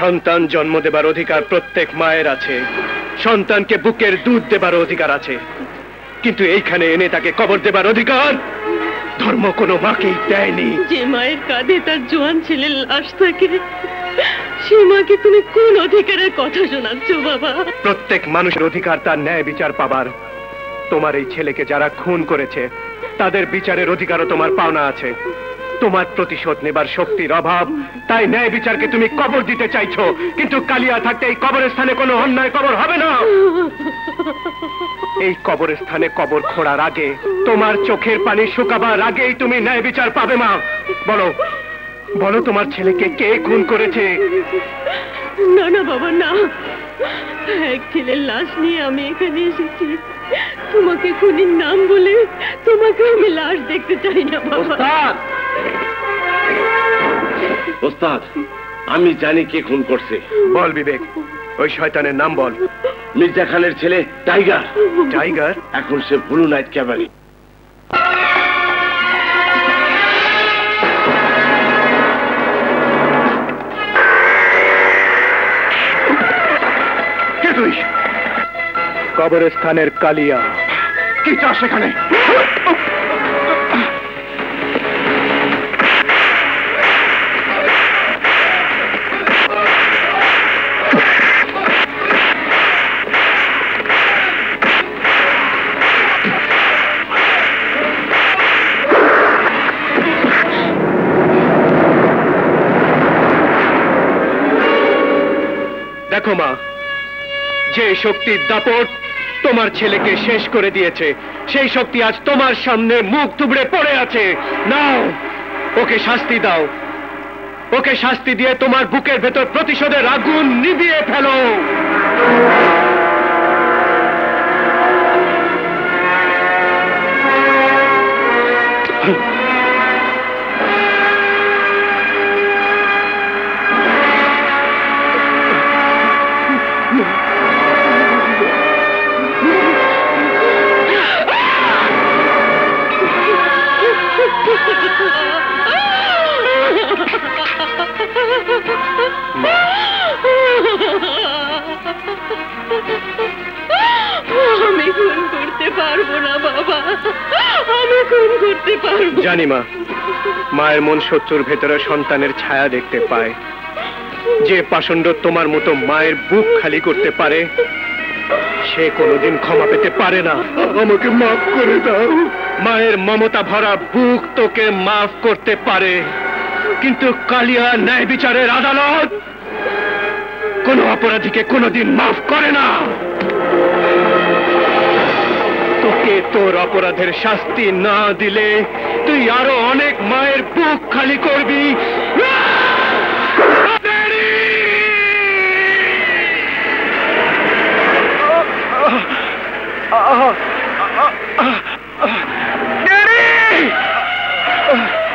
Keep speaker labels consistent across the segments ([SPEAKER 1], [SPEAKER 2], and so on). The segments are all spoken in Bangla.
[SPEAKER 1] সন্তান জন্ম দেবার অধিকার প্রত্যেক মায়ের আছে, সন্তানকে বুকের দুধ দেবার অধিকার আছে, কিন্তু এইখানে এনে তাকে কবর দেবার অধিকার ধর্ম কোনো মাকেই দেয়নি।
[SPEAKER 2] যে মায়ের কাঁধে তার জোয়ান ছেলের লাশ থাকে, সে মাকে তুমি কোন অধিকারের কথা শোনাচ্ছ বাবা?
[SPEAKER 1] প্রত্যেক মানুষের অধিকার তার ন্যায় বিচার পাবার। তোমার এই ছেলেকে যারা খুন করেছে তাদের বিচারের অধিকারও তোমার পাওনা আছে। তোমার প্রতিশোধ নেবার শক্তির অভাব, তাই ন্যায় বিচারকে তুমি কবর দিতে চাইছো, কিন্তু কালিয়া থাকতে এই কবরের স্থানে কোনো অন্যায় কবর হবে না। এই কবরের স্থানে কবর খোঁড়ার আগে, তোমার চোখের পানি শুকাবার আগেই তুমি ন্যায় বিচার পাবে মা। বলো বলো, তোমার ছেলেকে কে খুন করেছে?
[SPEAKER 2] না না বাবা, না। এক ছেলের লাশ নিয়ে আমি এখানে এসেছি। তোমাকে খুনির নাম বলে তোমাকে আমি লাশ দেখতে চাই না বাবা।
[SPEAKER 3] ওস্তাদ, আমি জানি কে খুন করছে।
[SPEAKER 1] বল বিবেক, ওই শয়তানের নাম বল।
[SPEAKER 3] মির্জা খানের ছেলে টাইগার।
[SPEAKER 1] টাইগার?
[SPEAKER 3] এখন সে ব্লু নাইট ক্যাভারি।
[SPEAKER 1] কে তুই? কবরস্থানের কালিয়া। কি চাস সেখানে? দেখো মা, যে শক্তির দাপট তোমার ছেলেকে শেষ করে দিয়েছে, সেই শক্তি আজ তোমার সামনে মুখ থুবড়ে পড়ে আছে। নাও, ওকে শাস্তি দাও। ওকে শাস্তি দিয়ে তোমার বুকের ভেতর প্রতিশোধের আগুন নিভিয়ে ফেলো।
[SPEAKER 2] আমি খুন করতে পারবো না বাবা, আমি খুন করতে পারবো।
[SPEAKER 1] জানি মা, মায়ের মন শত্রুর ভেতরে সন্তানের ছায়া দেখতে পায়। যে পাষণ্ড তোমার মতো মায়ের বুক খালি করতে পারে, সে কোনোদিন ক্ষমা পেতে পারে না। আমাকে মাফ করে দাও। মায়ের মমতা ভরা বুক তোকে মাফ করতে পারে, কিন্তু কালিয়া ন্যায় বিচারের আদালত কোনো অপরাধীকে কোনোদিন মাফ করে না। তোকে তোর অপরাধের শাস্তি না দিলে তুই আরো অনেক মায়ের বুক খালি করবি।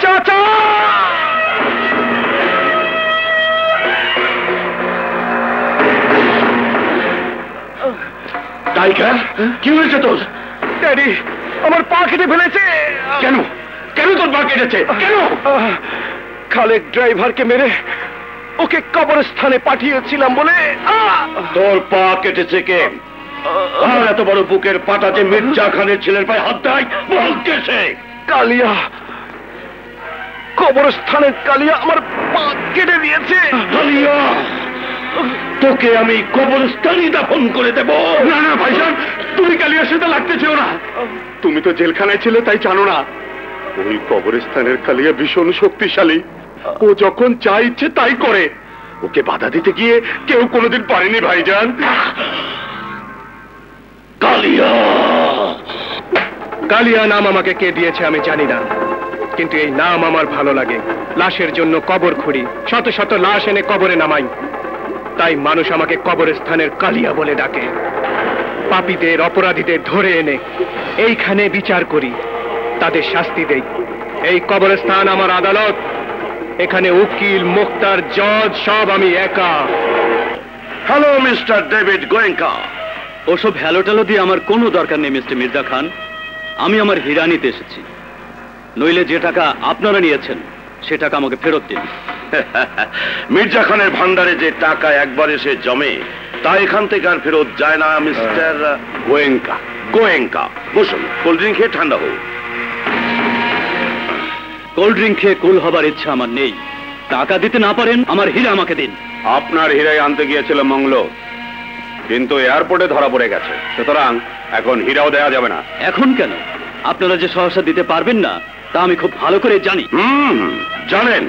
[SPEAKER 1] চাচা!
[SPEAKER 3] টাইগার, কি হয়েছে তোর?
[SPEAKER 1] ড্যাডি, আমার পা কেটে ফেলেছে।
[SPEAKER 3] কেন? কেন তোর পা কেটেছে? কেন?
[SPEAKER 1] খালেক ড্রাইভারকে মেরে ওকে কবরস্থানে পাঠিয়েছিলাম বলে।
[SPEAKER 3] তোর পা কেটেছে কে? আর এত বড় বুকের পাটা যে মির্জা খানের ছেলের পায়ে হাত দেয়, বলতেছে
[SPEAKER 1] কালিয়া, কবরস্থানের কালিয়া আমার পা কেটে দিয়েছে।
[SPEAKER 3] কালিয়া, তোকে আমি কবরস্থানই দাফন করে দেব।
[SPEAKER 1] না না ভাইজান, তুমি কালিয়ার সাথে লাগতে চেও না। তুমি তো জেলখানায় ছিলে, তাই জানো না। ওই কবরস্থানের কালিয়া ভীষণ শক্তিশালী। ও যখন যা ইচ্ছে তাই করে। ওকে বাধা দিতে গিয়ে কেউ কোনোদিন পারেনি ভাইজান।
[SPEAKER 3] কালিয়া!
[SPEAKER 1] কালিয়া নাম আমাকে কে দিয়েছে আমি জানি না, কিন্তু এই নাম আমার ভালো লাগে। লাশের জন্য কবর খুঁড়ি, শত শত লাশ এনে কবরে নামাই, তাই মানুষ আমাকে কবরস্থানের কালিয়া বলে ডাকে। পাপীদের, অপরাধীদের ধরে এনে এইখানে বিচার করি, তাদের শাস্তি দেই। এই কবরস্থান আমার আদালত। এখানে উকিল, মুক্তার, জজ সব আমি একা।
[SPEAKER 3] Hello mister David Goenka.
[SPEAKER 4] ওসব হ্যালো ট্যালো দিয়ে আমার কোনো দরকার নেই মিস্টার মির্জা খান। আমি আমার হীরা নিতে এসেছি, নইলে যে টাকা আপনারা নিয়েছেন সে টাকা আমাকে ফেরত দিন।
[SPEAKER 3] মির্জা খানের ভান্ডারে যে টাকা একবার এসে জমে তা এখান থেকে আর ফেরত যায় না মিস্টার গোয়েঙ্কা। গোয়েঙ্কা, বসুন, কোল্ড ড্রিঙ্ক খেয়ে ঠান্ডা হোক।
[SPEAKER 4] কোল্ড ড্রিঙ্ক খেয়ে কুল হবার ইচ্ছা আমার নেই। টাকা দিতে না পারেন আমার হীরা আমাকে দিন।
[SPEAKER 3] আপনার হীরাই আনতে গিয়েছিল মঙ্গলো, কিন্তু এয়ারপোর্টে ধরা পড়ে গেছে, সুতরাং এখন হীরাও দেওয়া যাবে না।
[SPEAKER 4] এখন কেন? আপনারা যে সহসা দিতে পারবেন না তা আমি খুব ভালো করে জানি।
[SPEAKER 3] জানেন,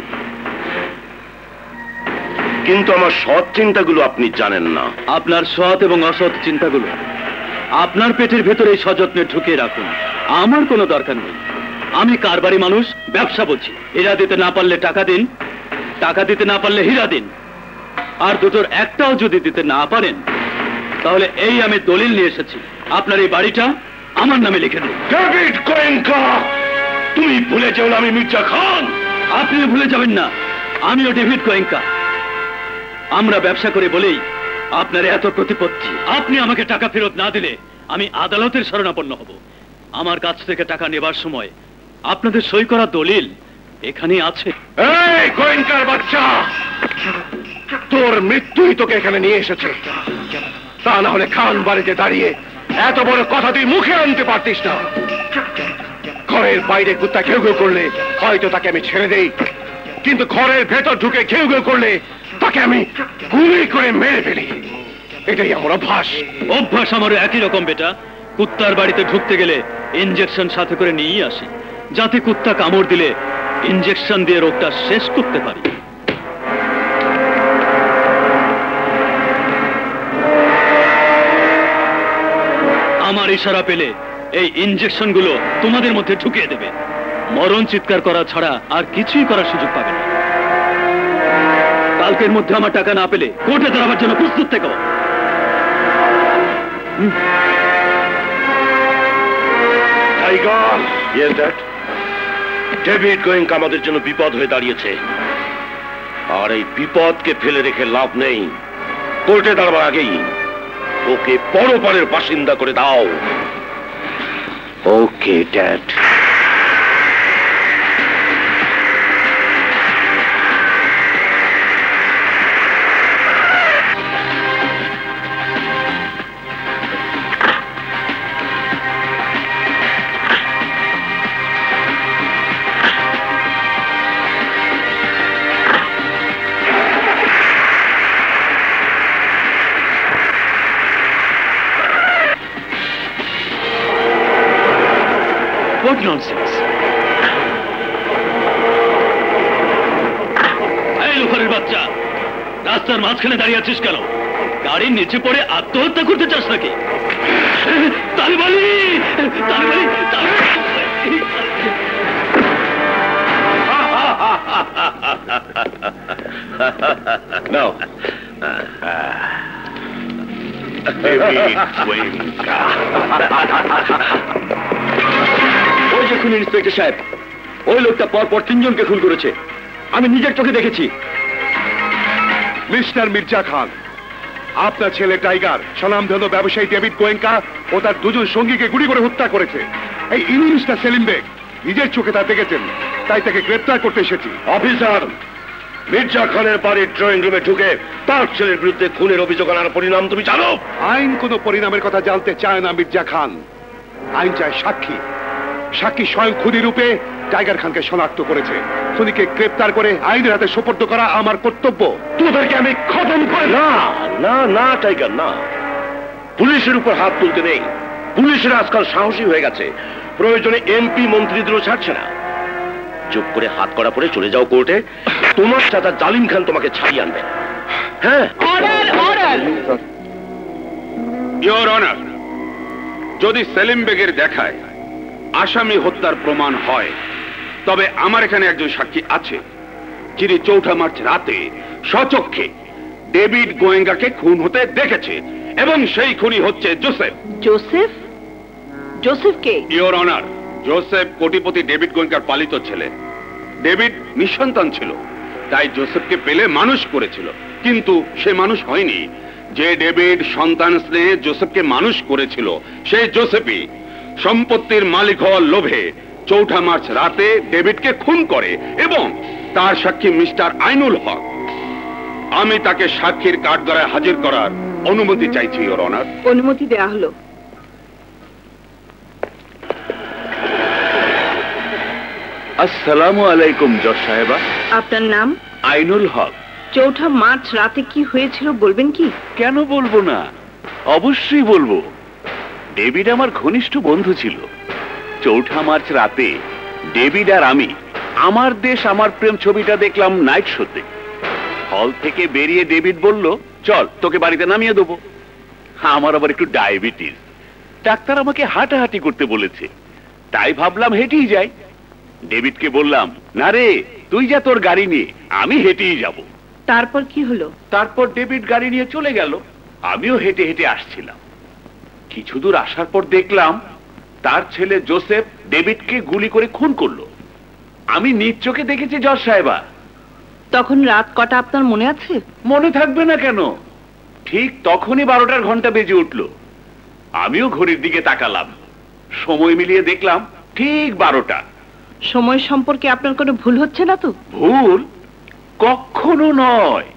[SPEAKER 3] কিন্তু আমার সৎ চিন্তাগুলো আপনি জানেন না।
[SPEAKER 4] আপনার সৎ এবং অসৎ চিন্তাগুলো আপনার পেটের ভেতরে সযত্নে ঢুকিয়ে রাখুন, আমার কোনো দরকার নেই। আমি কারবারি মানুষ, ব্যবসা বুঝি। হীরা দিতে না পারলে টাকা দিন, টাকা দিতে না পারলে হীরা দিন, আর দুটোর একটাও যদি দিতে না পারেন তাহলে এই আমি দলিল নিয়ে এসেছি, আপনার এই বাড়িটা আমার নামে লিখে দিন।
[SPEAKER 3] ডেভিড গোয়েঙ্কা, তুমি ভুলে যাও আমি মির্জা খান।
[SPEAKER 4] আপনি ভুলে যাবেন না, আমিও ডেভিড গোয়েঙ্কা। আমরা ব্যবসা করে বলেই আপনার এত প্রতিপত্তি। আপনি আমাকে টাকা ফেরত না দিলে আমি আদালতের শরণাপন্ন হব। আমার কাছ থেকে টাকা নেবার সময় আপনাদের সই করা দলিল এখানেই আছে।
[SPEAKER 1] এই গোয়েঙ্কার বাচ্চা, তোর মৃত্যুই তোকে এখানে নিয়ে এসেছে। তা না হলে খান বাড়িতে দাঁড়িয়ে এত বড় কথা তুই মুখে আনতে পারতিস না। ঘরের বাইরে কুত্তা ঘেউ ঘেউ করলে হয়তো তাকে আমি ছেড়ে দেই, কিন্তু ঘরের ভেতর ঢুকে ঘেউ ঘেউ করলে তাকে আমি গুলি করে মেরে ফেলি। এটাই আমার অভ্যাস।
[SPEAKER 4] অভ্যাস আমারও একই রকম বেটা। কুত্তার বাড়িতে ঢুকতে গেলে ইনজেকশন সাথে করে নিয়েই আসি, যাতে কুত্তা কামড় দিলে ইনজেকশন দিয়ে রোগটা শেষ করতে পারি। আমার ইশারা পেলে এই ইনজেকশন গুলো তোমাদের মধ্যে ঢুকিয়ে দেবে। মরণ চিৎকার করা ছাড়া আর কিছুই করার সুযোগ পাবে না। কালকের মধ্যে আমার টাকা না পেলে কোর্টে দাঁড়াবার জন্য প্রস্তুত থেকো।
[SPEAKER 3] Tiger, yes dad. David Goenka আমাদের জন্য বিপদ হয়ে দাঁড়িয়েছে, আর এই বিপদকে ফেলে রেখে লাভ নেই। কোর্টে দাঁড়াবার আগেই ওকে পরপারের বাসিন্দা করে দাও। Okay dad.
[SPEAKER 4] What nonsense! এই লোকের বাচ্চা, রাস্তার মাঝখানে দাঁড়িয়ে আছিস কেন? গাড়ির নিচে পড়ে আত্মহত্যা করতে চাস নাকি? তালিবানি! তালিবানি!
[SPEAKER 3] নাও। ডেভিড গোয়েঙ্কা।
[SPEAKER 4] ওই যে খুন ইন্সপেক্টর সাহেব, ওই লোকটা পরপর 3 জনকে খুন করেছে। আমি নিজের চোখে দেখেছি।
[SPEAKER 1] মিস্টার মির্জা খান, আপনার ছেলে টাইগার স্বনামধন্য ব্যবসায়ী ডেভিড গোয়েঙ্কা ও তার 2 জন সঙ্গীকে গুলি করে হত্যা করেছে। এই ইংলিশটা সেলিম বেগ নিজের চোখে তা দেখেছেন, তাই তাকে গ্রেপ্তার করতে এসেছি।
[SPEAKER 3] অফিসার, মির্জা খানের বাড়ির ড্রয়িং রুমে ঢুকে তার ছেলের বিরুদ্ধে খুনের অভিযোগ আনার পরিণাম তুমি জানো?
[SPEAKER 1] আইন কোনো পরিণামের কথা জানতে চায় না মির্জা খান। আইন চায় সাক্ষী। সাক্ষী স্বয়ং খুনি রূপে টাইগার খানকে শনাক্ত করেছে। খুনিকে গ্রেপ্তার করে আইনের হাতে সোপর্দ করা আমার কর্তব্য। তোদেরকে আমি খতম করে।
[SPEAKER 3] না না না টাইগার, না। পুলিশের উপর হাত তুলতে নেই। পুলিশের আজকাল সাহসী হয়ে গেছে, প্রয়োজনে এমপি মন্ত্রীদেরও ছাড়ছে না। চুপ করে হাত করা পরে চলে যাও কোর্টে, তোমার চাচা জালিম খান তোমাকে ছাড়িয়ে আনবে। হ্যাঁ,
[SPEAKER 5] ইওর অনার, যদি সেলিম বেগের দেখায় আসামি হত্যার প্রমাণ হয়, তবে আমার এখানে একজন সাক্ষী আছে যিনি 4 মার্চ রাতে স্বচক্ষে ডেভিড গোয়েঙ্গাকে খুন হতে দেখেছে, এবং সেই খুনি হচ্ছে Joseph.
[SPEAKER 2] Joseph? Joseph K?
[SPEAKER 5] Your honour, Joseph কোটিপতি ডেভিড গোয়েঙ্কার পালিত ছেলে। ডেভিড নিঃসন্তান ছিল, তাই জোসেফকে পেলে মানুষ করেছিল, কিন্তু সে মানুষ হয়নি। যে ডেভিড সন্তান স্নেহে জোসেফকে মানুষ করেছিল, সেই জোসেফই সম্পত্তির মালিক হওয়ার লোভে 4 মার্চ রাতে ডেভিডকে খুন করে এবং তার সাক্ষী মিস্টার আইনুল হক। আমি তাকে সাক্ষীর কাঠগড়ায় হাজির করার অনুমতি চাইছি, ইওর অনার।
[SPEAKER 2] অনুমতি দেয়া হলো।
[SPEAKER 3] আসসালামু আলাইকুম জজ সাহেবা।
[SPEAKER 2] আপনার নাম?
[SPEAKER 3] আইনুল হক।
[SPEAKER 2] 4 মার্চ রাতে কি হয়েছিল বলবেন কি?
[SPEAKER 3] কেন বলবো না, অবশ্যই বলবো। ডেভিড আমার ঘনিষ্ঠ বন্ধু ছিল। 4 মার্চ রাতে ডেভিড আর আমি আমার দেশ আমার প্রেম ছবিটা দেখলাম নাইট শোতে। হল থেকে বেরিয়ে ডেভিড বলল, চল তোকে বাড়িতে নামিয়ে দেবো। আমার আবার একটু ডায়াবেটিস, ডাক্তার আমাকে হাঁটাহাঁটি করতে বলেছে, তাই ভাবলাম হেঁটেই যাই। ডেভিডকে বললাম, না রে তুই যা তোর গাড়ি নিয়ে, আমি হেঁটেই যাব।
[SPEAKER 2] তারপর কি হলো?
[SPEAKER 3] তারপর ডেভিড গাড়ি নিয়ে চলে গেল, আমিও হেঁটে হেঁটে আসছিলাম। কিছু দূর আসার পর দেখলাম তার ছেলে জোসেফ ডেভিডকে গুলি করে খুন করলো। আমি নিজ চোখে দেখেছি জজ সাহেবা।
[SPEAKER 2] তখন রাত কটা আপনার মনে আছে?
[SPEAKER 3] মনে থাকবে না কেন, ঠিক তখনই 12টার ঘন্টা বেজে উঠল। আমিও ঘড়ির দিকে তাকালাম, সময় মিলিয়ে দেখলাম ঠিক 12টা।
[SPEAKER 2] সময় সম্পর্কে আপনার কোনো ভুল হচ্ছে না তো?
[SPEAKER 3] ভুল কখনো নয়,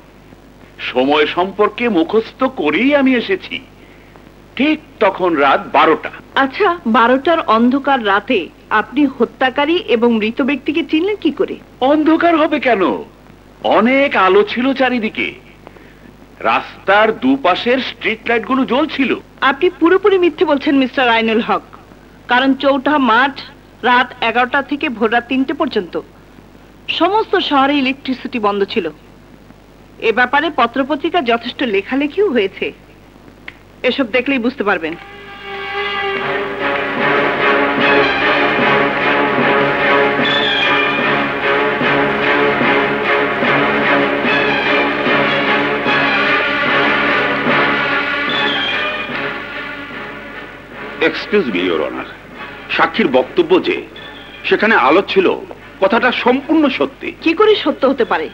[SPEAKER 3] সময় সম্পর্কে মুখস্থ করেই আমি এসেছি। ঠিক তখন রাত 12টা।
[SPEAKER 2] আচ্ছা, 12টার অন্ধকার রাতে আপনি হত্যাকারী এবং মৃত ব্যক্তিকে চিনলেন কি করে?
[SPEAKER 3] অন্ধকার হবে কেন, অনেক আলো ছিল চারিদিকে। রাস্তার দুপাশের স্ট্রিট লাইট গুলো জ্বলছিল।
[SPEAKER 2] আপনি পুরোপুরি মিথ্যে বলছেন মিস্টার আইনুল হক, কারণ 4 মার্চ রাত 11টা থেকে ভোর রাত 3টে পর্যন্ত সমস্ত শহরে ইলেকট্রিসিটি বন্ধ ছিল। এ ব্যাপারে পত্রপত্রিকা যথেষ্ট লেখালেখিও হয়েছে, এসব দেখলেই বুঝতে পারবেন।
[SPEAKER 5] এক্সকিউজ মি ইওর অনার, সাক্ষীর বক্তব্য যে সেখানে আলো ছিল, কথাটা সম্পূর্ণ সত্যি।
[SPEAKER 2] কি করে সত্য হতে পারে?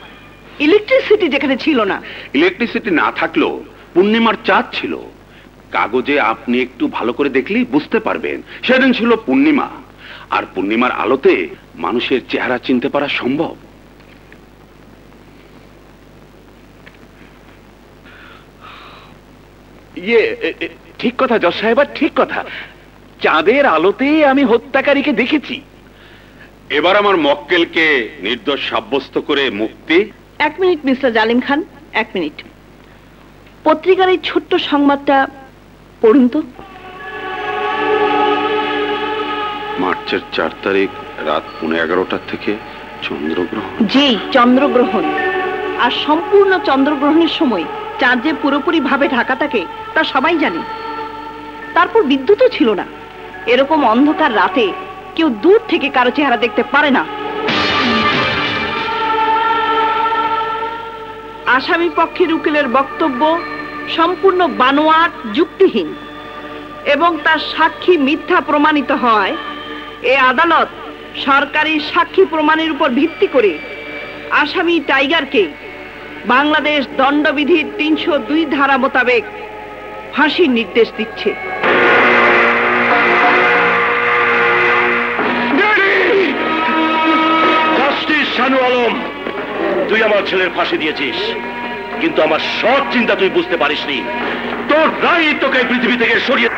[SPEAKER 2] ইলেকট্রিসিটি যেখানে ছিল না।
[SPEAKER 5] ইলেকট্রিসিটি না থাকলেও পূর্ণিমার চাঁদ ছিল। কাগজে আপনি একটু ভালো করে দেখলেই বুঝতে পারবেন সেদিন ছিল পূর্ণিমা, আর পূর্ণিমার আলোতে মানুষের চেহারা চিনতে পারা সম্ভব।
[SPEAKER 3] ঠিক কথা জজ সাহেবা, ঠিক কথা। চাঁদের আলোতেই আমি হত্যাকারীকে দেখেছি।
[SPEAKER 5] এবার আমার মক্কেলকে নির্দোষ সাব্যস্ত করে মুক্তি।
[SPEAKER 2] 1 মিনিট মিস্টার জালিম খান, 1 মিনিট। পত্রিকার এই ছোট্ট সংবাদটা পড়ুন তো।
[SPEAKER 5] মার্চের 4 তারিখ রাত 11:15 থেকে চন্দ্রগ্রহণ।
[SPEAKER 2] জি, চন্দ্রগ্রহণ। আর সম্পূর্ণ চন্দ্রগ্রহণের সময় চাঁদ যে পুরোপুরি ভাবে ঢাকা থাকে তা সবাই জানে। তারপর বিদ্যুৎও ছিল না। এরকম অন্ধকার রাতে কেউ দূর থেকে কারো চেহারা দেখতে পারে না। আসামি পক্ষের উকিলের বক্তব্য সম্পূর্ণ বানোয়াট, যুক্তিহীন এবং তার সাক্ষী মিথ্যা প্রমাণিত হয়। এ আদালত সরকারি সাক্ষী প্রমাণের উপর ভিত্তি করে আসামি টাইগারকে বাংলাদেশ দণ্ডবিধির 302 ধারা মোতাবেক ফাঁসির নির্দেশ দিচ্ছে।
[SPEAKER 3] শানু আলম, তুই আমার ছেলের ফাঁসি দিয়েছিস, কিন্তু আমার সৎ চিন্তা তুই বুঝতে পারিসনি। তোর রায় তোকে পৃথিবী থেকে সরিয়ে।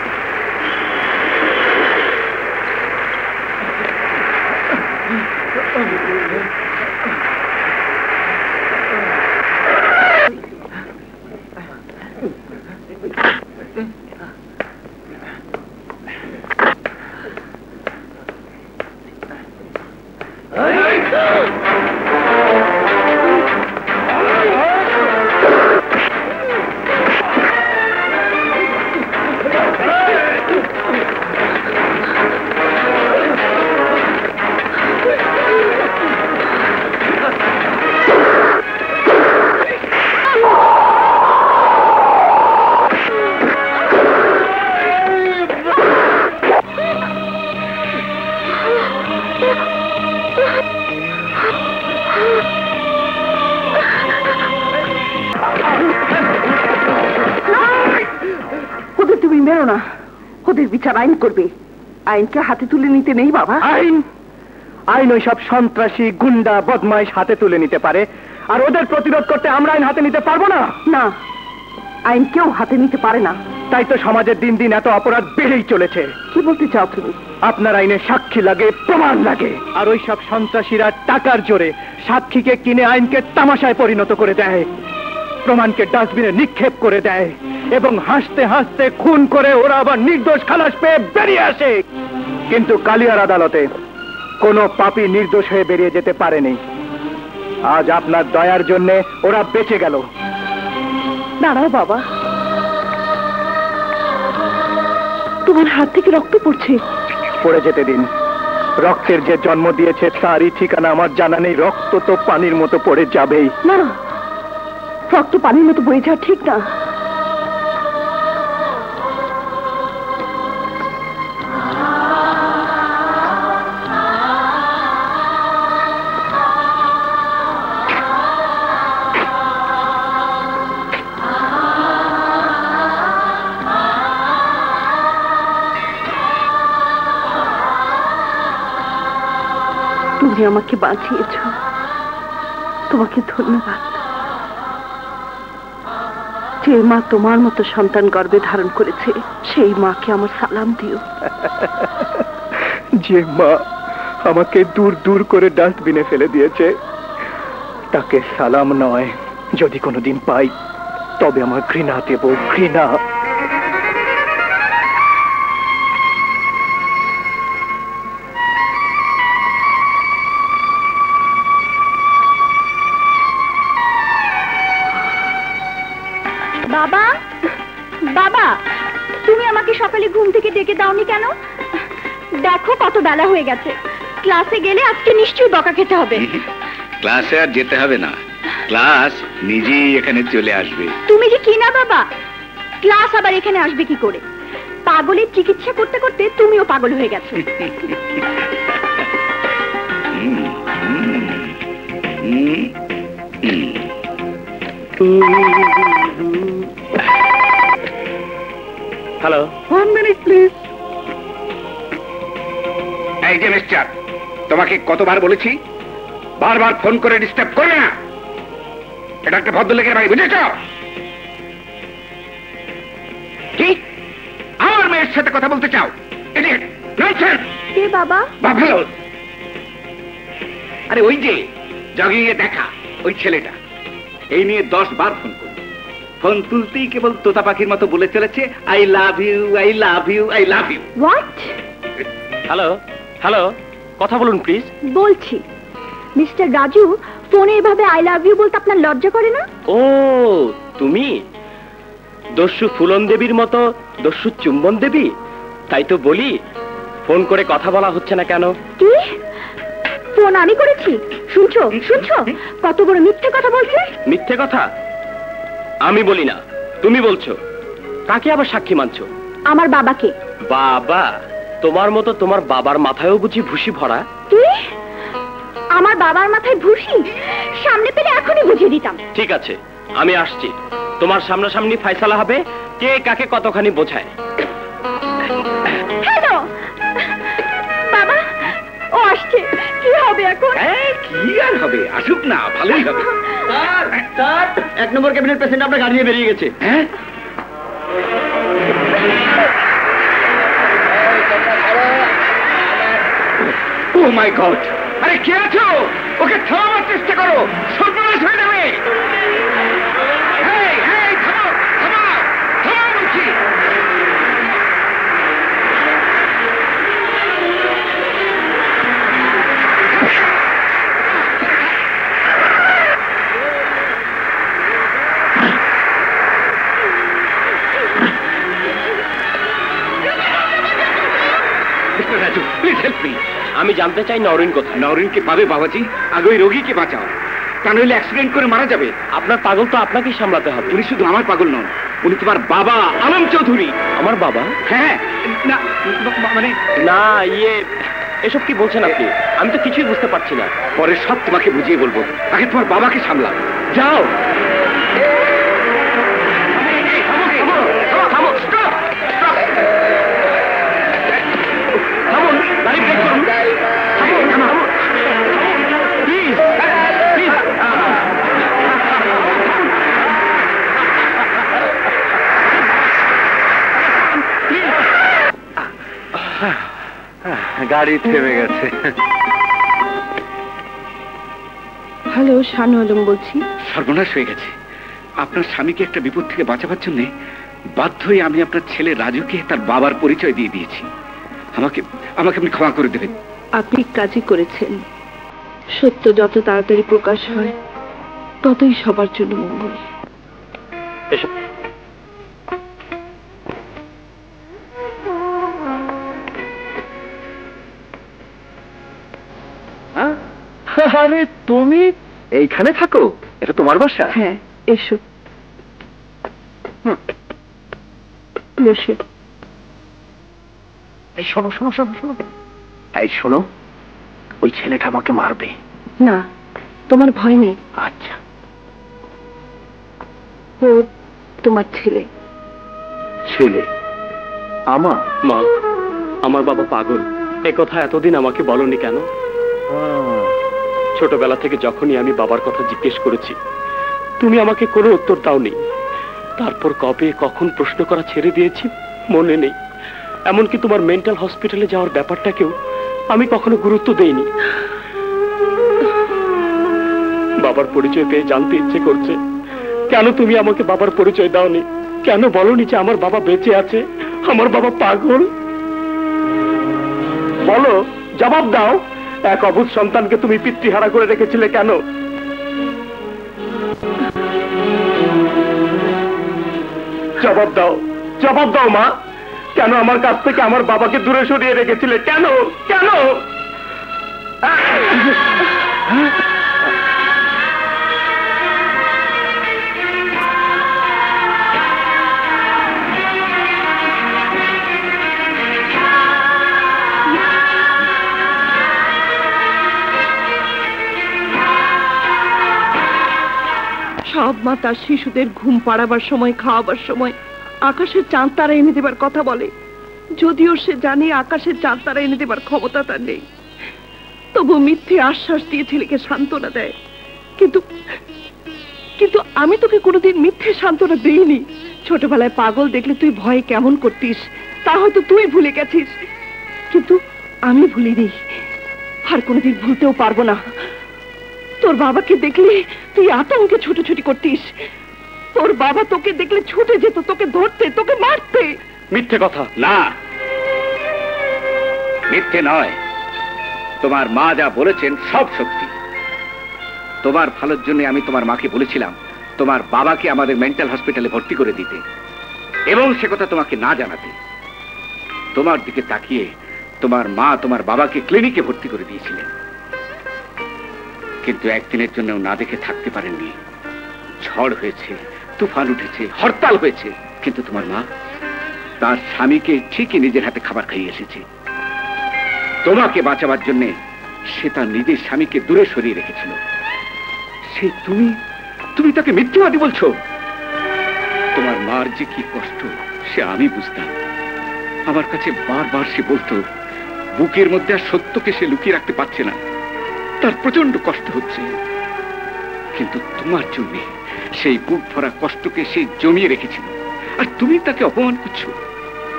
[SPEAKER 2] মেরো না, ওদের বিচার আইন করবে। আইনকে হাতে তুলে নিতে নেই বাবা।
[SPEAKER 1] আইন ওই সব সন্ত্রাসী গুন্ডা বদমাইশ হাতে তুলে নিতে পারে, আর ওদের প্রতিরোধ করতে আমরা আইন হাতে নিতে পারবো না।
[SPEAKER 2] না, আইন কেউ হাতে নিতে পারে না।
[SPEAKER 1] তাই তো সমাজের দিন দিন এত অপরাধ বেড়েই চলেছে।
[SPEAKER 2] কি বলতে চাও তুমি?
[SPEAKER 1] আপনার আইনে সাক্ষী লাগে, প্রমাণ লাগে, আর ওই সব সন্ত্রাসীরা টাকার জোরে সাক্ষীকে কিনে আইনকে তামাশায় পরিণত করে দেয়, প্রমাণকে ডাস্টবিনে নিক্ষেপ করে দেয়, এবং হাসতে হাসতে খুন করে ওরা আবার নির্দোষ খালাস পেয়ে বেরিয়ে আসে। কিন্তু কালিয়ার আদালতে কোনো পাপী নির্দোষ হয়ে বেরিয়ে যেতে পারেনি। আজ আপনার দয়ার জন্য ওরা বেঁচে গেল।
[SPEAKER 2] দাঁড়াও বাবা, তোমার হাত থেকে রক্ত পড়ছে।
[SPEAKER 1] পড়ে যেতে দিন। রক্তের যে জন্ম দিয়েছে তারই ঠিকানা আমার জানা নেই। রক্ত তো পানির মতো পড়ে যাবেই।
[SPEAKER 2] না, রক্ত পানির মতো বয়ে যাওয়া ঠিক না। তুমি আমাকে বাঁচিয়েছ, তোমাকে ধন্যবাদ। যে মা তোমার মতো সন্তান গর্ভে ধারণ করেছে সেই মাকে আমার সালাম দিও।
[SPEAKER 1] যে মা আমাকে দূর দূর করে ডাস্টবিনে ফেলে দিয়েছে তাকে সালাম নয়, যদি কোনোদিন পাই তবে আমার ঘৃণা দেব, ঘৃণা।
[SPEAKER 6] বাবা, বাবা, তুমি আমাকে সকালে ঘুম থেকে ডেকে দাওনি কেন? দেখো কত বেলা হয়ে গেছে। ক্লাসে গেলে আজকে নিশ্চয়ই বকা খেতে হবে।
[SPEAKER 7] ক্লাসে আর যেতে হবে না, ক্লাস নিজেই এখানে চলে আসবে।
[SPEAKER 6] তুমি যে কি না বাবা, ক্লাস আবার এখানে আসবে কি করে? পাগলের চিকিৎসা করতে করতে তুমিও পাগল হয়ে গেছো।
[SPEAKER 1] Hello,
[SPEAKER 2] 1 minute please.
[SPEAKER 7] এই যে মিস্টার, তোমাকে কতবার বলেছি বারবার ফোন করে ডিস্টার্ব করবে না। এটা একটা ভদ্রলোকের বাড়ি, বুঝেছ? কি আমার মেয়ের সাথে কথা বলতে চাও?
[SPEAKER 6] কে বাবা?
[SPEAKER 7] ভালো। আরে ওই যে জগিং এ দেখা ওই ছেলেটা, এই নিয়ে 10 বার ফোন করল। ফোন তুলতেই কেবল তোতা পাখির মতো বলে চলেছে I love you, I love you, I love you.
[SPEAKER 6] What?
[SPEAKER 1] Hello, hello, কথা বলুন প্লিজ।
[SPEAKER 6] বলছি মিস্টার রাজু, ফোনে এভাবে আই লাভ ইউ বলতে আপনার লজ্জা করে না?
[SPEAKER 1] ও তুমি দস্যু ফুলন দেবীর মতো দস্যু চুম্বন দেবী? তাই তো বলি ফোন করে কথা বলা হচ্ছে না কেন?
[SPEAKER 6] কি ফোন আমি করেছি? শুনছো শুনছো কত বড় মিথ্যে কথা বলছে?
[SPEAKER 1] মিথ্যে কথা আমি বলি না, তুমি বলছো। কাকে আবার সাক্ষী মানছো?
[SPEAKER 6] আমার বাবাকে।
[SPEAKER 1] বাবা? তোমার মতো তোমার বাবার মাথায়ও বুঝি ভুসি ভরা?
[SPEAKER 6] কি আমার বাবার মাথায় ভুসি? সামনে পেলে এখনই বুঝিয়ে দিতাম।
[SPEAKER 1] ঠিক আছে, আমি আসছি। তোমার সামনাসামনি ফাইসালা হবে কে কাকে কতখানি বোঝায়।
[SPEAKER 6] হ্যালো বাবা, ও আসছে। কি হবে এখন?
[SPEAKER 7] কি আর হবে, আসুক না, ভালোই হবে।
[SPEAKER 1] স্যার, 1 নম্বর ক্যাবিনেট পেশেন্ট আপনার গাড়ি নিয়ে বেরিয়ে গেছে।
[SPEAKER 7] হ্যাঁ, ও মাই গড! আরে কে আছো? ওকে থামাবার চেষ্টা করো, সর্বনাশ হয়ে যাবে। এই, এই, থামাও, থামাও, থামাও বলছি। Mister Raju, please help me.
[SPEAKER 1] আমি জানতে চাই নরিন কোথায়?
[SPEAKER 7] নরিনকে পাবে বাবাজি, আগে ওই রোগীকে বাঁচাও, তা নইলে অ্যাক্সিডেন্ট করে মারা যাবে।
[SPEAKER 1] আপনার পাগল তো আপনাকেই সামলাতে হবে।
[SPEAKER 7] উনি শুধু আমার পাগল নন, উনি তোমার বাবা আলম চৌধুরী।
[SPEAKER 1] আমার বাবা?
[SPEAKER 7] হ্যাঁ, না মানে
[SPEAKER 1] না, এসব কি বলছেন আপনি? আমি তো কিছুই বুঝতে পারছি না।
[SPEAKER 7] পরে সব তোমাকে বুঝিয়ে বলবো, আগে তোমার বাবাকে সামলাও। যাও।
[SPEAKER 8] গাড়ি থেমে গেছে।
[SPEAKER 2] হ্যালো, শানু আলম বলছি।
[SPEAKER 7] সর্বনাশ হয়ে গেছে। আপনার স্বামীকে একটা বিপদ থেকে বাঁচাবার জন্য বাধ্য হয়ে আমি আপনার ছেলে রাজুকে তার বাবার পরিচয় দিয়ে দিয়েছি। আমাকে আমাকে আপনি ক্ষমা করে দেবেন।
[SPEAKER 2] আপনি কাজই করেছেন। সত্য যত তাড়াতাড়ি প্রকাশ হয় ততই সবার জন্য মঙ্গল।
[SPEAKER 8] আরে তুমি এইখানে থাকো? এটা তোমার বাসা?
[SPEAKER 2] হ্যাঁ, এসো বসো।
[SPEAKER 8] এই শোনো শোনো শোনো শোনো, এই শোনো, ওই ছেলেটা আমাকে মারবে।
[SPEAKER 2] না, তোমার ভয় নেই।
[SPEAKER 8] আচ্ছা,
[SPEAKER 2] ও তোমার ছেলে।
[SPEAKER 8] ছেলে? আমার?
[SPEAKER 4] মা, আমার বাবা পাগল। এ কথা এতদিন আমাকে বলনি কেন? ছোটবেলা থেকে যখনই আমি বাবার কথা জিজ্ঞেস করেছি তুমি আমাকে কোনো উত্তর দাওনি। তারপর কবে কখন প্রশ্ন করা ছেড়ে দিয়েছি মনে নেই। এমনকি তোমার মেন্টাল হসপিটালে যাওয়ার ব্যাপারটাকেও আমি কখনো গুরুত্ব দেইনি। বাবার পরিচয় পেয়ে জানতে ইচ্ছে করছে, কেন তুমি আমাকে বাবার পরিচয় দাওনি? কেন বলনি যে আমার বাবা বেঁচে আছে, আমার বাবা পাগল? বলো, জবাব দাও। এক অবুঝ সন্তানকে তুমি পিতৃহারা করে রেখেছিলে কেন? জবাব দাও, জবাব দাও মা। কেন আমার কাছ থেকে আমার বাবাকে দূরে সরিয়ে রেখেছিলে? কেন কেন?
[SPEAKER 2] সব মা তার শিশুদের ঘুম পাড়াবার সময়, খাওয়াবার সময় আকাশের চাঁদ তারা এনে দেবার কথা বলে, যদিও সে জানে আকাশের চাঁদ তারা এনে দেবার ক্ষমতা তার নেই। তবু মিথ্যে আশ্বাস দিয়ে ছেলেকে সান্ত্বনা দেয়। কিন্তু কিন্তু আমি তোকে কোনোদিন মিথ্যে সান্ত্বনা দিইনি। ছোটবেলায় পাগল দেখলে তুই ভয়ে কেমন করতিস তা হয়তো তুই ভুলে গেছিস, কিন্তু আমি ভুলিনি, আর কোনোদিন ভুলতেও পারবো না। তোর বাবাকে দেখলে তুই আতঙ্কে ছুটোছুটি করতিস। তোর বাবা তোকে দেখলে ছুটে যেত, তোকে ধরতে, তোকে মারতে।
[SPEAKER 4] মিথ্যে কথা।
[SPEAKER 7] না, মিথ্যে নয়। তোমার মা যা বলেছেন সব সত্যি। তোমার ভালোর জন্য আমি তোমার মাকে বলেছিলাম তোমার বাবাকে আমাদের মেন্টাল হসপিটালে ভর্তি করে দিতে, এবং সে কথা তোমাকে না জানাতে। তোমার দিকে তাকিয়ে তোমার মা তোমার বাবাকে ক্লিনিকে ভর্তি করে দিয়েছিলেন, কিন্তু একদিনের জন্য না দেখে থাকতে পারেননি। ঝড় হয়েছে, তুফান উঠেছে, হরতাল হয়েছে, কিন্তু তোমার মা তার স্বামীকে ঠিকই নিজের হাতে খাবার খাইয়ে এসেছে। তোমাকে বাঁচাবার জন্য সে তার নিজের স্বামীকে দূরে সরিয়ে রেখেছিল। সেই তুমি তাকে মিথ্যাবাদী বলছো? তোমার মার যে কি কষ্ট সে আমি বুঝতাম। আমার কাছে বারবার সে বলতো বুকের মধ্যে আর সত্যকে সে লুকিয়ে রাখতে পারছে না, তার প্রচন্ড কষ্ট হচ্ছে। কিন্তু তোমার জন্য সেই বুক ভরা কষ্টকে সে জমিয়ে রেখেছিল, আর তুমি তাকে অপমান করছো।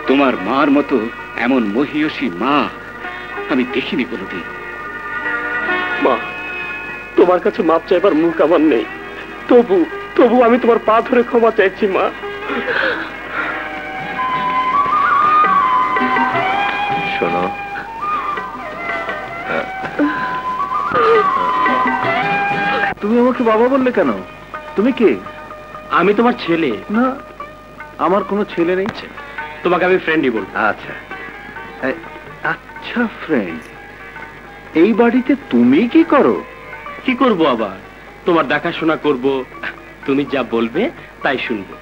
[SPEAKER 7] তোমার মার মতো এমন মহিয়সী মা আমি দেখিনি কোনোদিন।
[SPEAKER 4] মা, তোমার কাছে মাপ চাইবার মুখ আমার নেই, তবু আমি তোমার পা ধরে ক্ষমা চাইছি মা।
[SPEAKER 8] শোনো, তুমি আমাকে বাবা বললে কেন? তুমি কে?
[SPEAKER 4] আমি তোমার ছেলে।
[SPEAKER 8] না, আমার কোনো ছেলে নেই।
[SPEAKER 4] তোমাকে আমি ফ্রেন্ডই বলবো।
[SPEAKER 8] আচ্ছা আচ্ছা, ফ্রেন্ড। এই বাড়িতে তুমি কি করো?
[SPEAKER 4] কি করব আবার? তোমার দেখাশোনা করব, তুমি যা বলবে তাই শুনবো।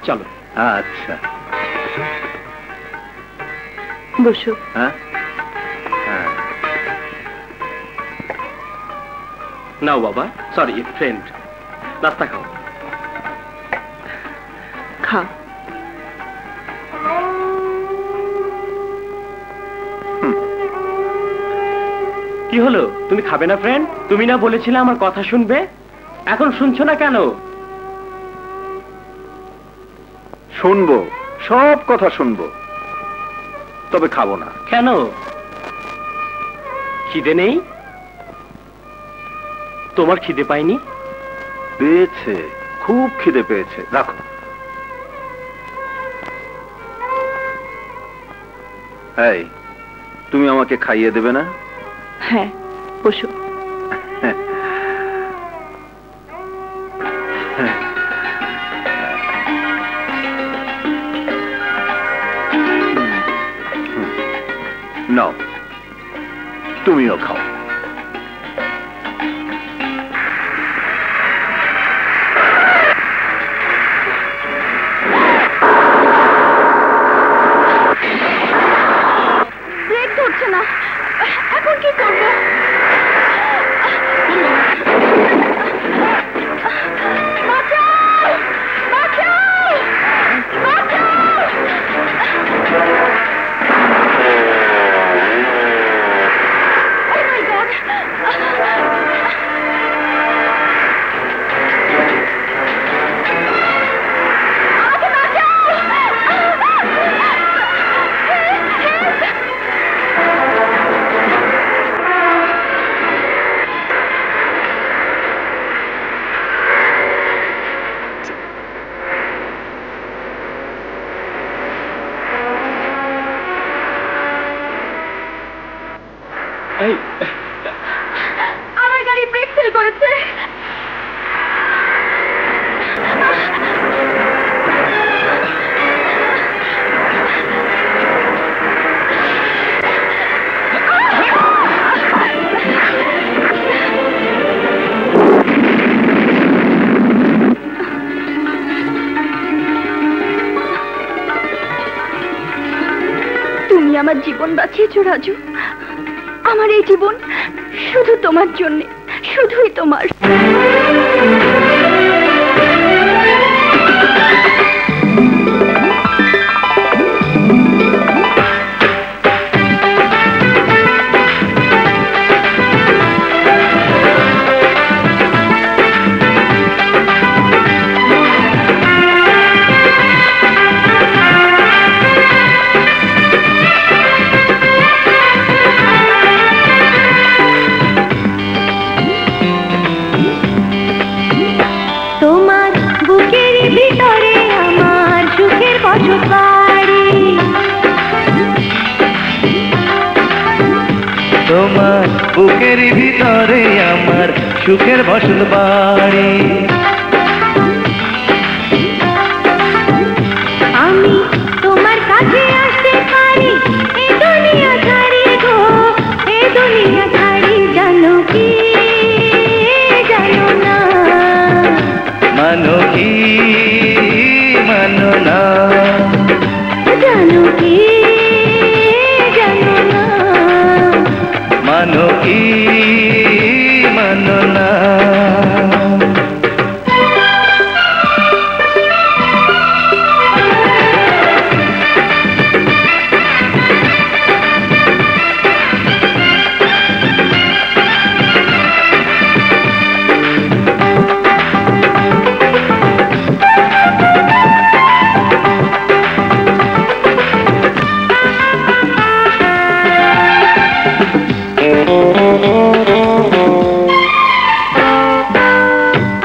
[SPEAKER 4] চলো।
[SPEAKER 8] আচ্ছা,
[SPEAKER 2] বসো।
[SPEAKER 8] হ্যাঁ,
[SPEAKER 4] নাও বাবা, সরি ফ্রেন্ড, নাস্তা খাও।
[SPEAKER 2] খাও।
[SPEAKER 4] কি হলো, তুমি খাবে না ফ্রেন্ড? তুমি না বলেছিলে আমার কথা শুনবে, এখন শুনছো না কেন?
[SPEAKER 8] শুনবো, সব কথা শুনবো, তবে খাবো না।
[SPEAKER 4] কেন?
[SPEAKER 1] খিদে নেই? তোমার খিদে পায়নি?
[SPEAKER 7] পেয়েছে, খুব খিদে পেয়েছে। রাখো। এই, তুমি আমাকে খাইয়ে দেবে না?
[SPEAKER 2] হ্যাঁ, বসো।
[SPEAKER 7] নাও, তুমিও খাও।
[SPEAKER 6] ব্রেক ধরছে না, এখন কি করবো? বাঁচাও! বাঁচাও! বাঁচাও! Oh my God! আমাকে বাঁচাও! আমার গাড়ি ব্রেক ফেল করেছে। তুমি আমার জীবন বাঁচিয়েছো রাজু। আমার এই জীবন শুধু তোমার জন্য, শুধুই তোমার।
[SPEAKER 9] তোমার বুকের ভিতরে আমার সুখের বসত বাড়ি।
[SPEAKER 6] আমি তোমার কাছে আসতে পারি এ দুনিয়া ছাড়ি গো, এ দুনিয়া ছাড়ি। জানো কি জানো না,
[SPEAKER 9] মানো কি মানো না,
[SPEAKER 6] জানো কি জানো না,
[SPEAKER 9] মানো কি মানো না।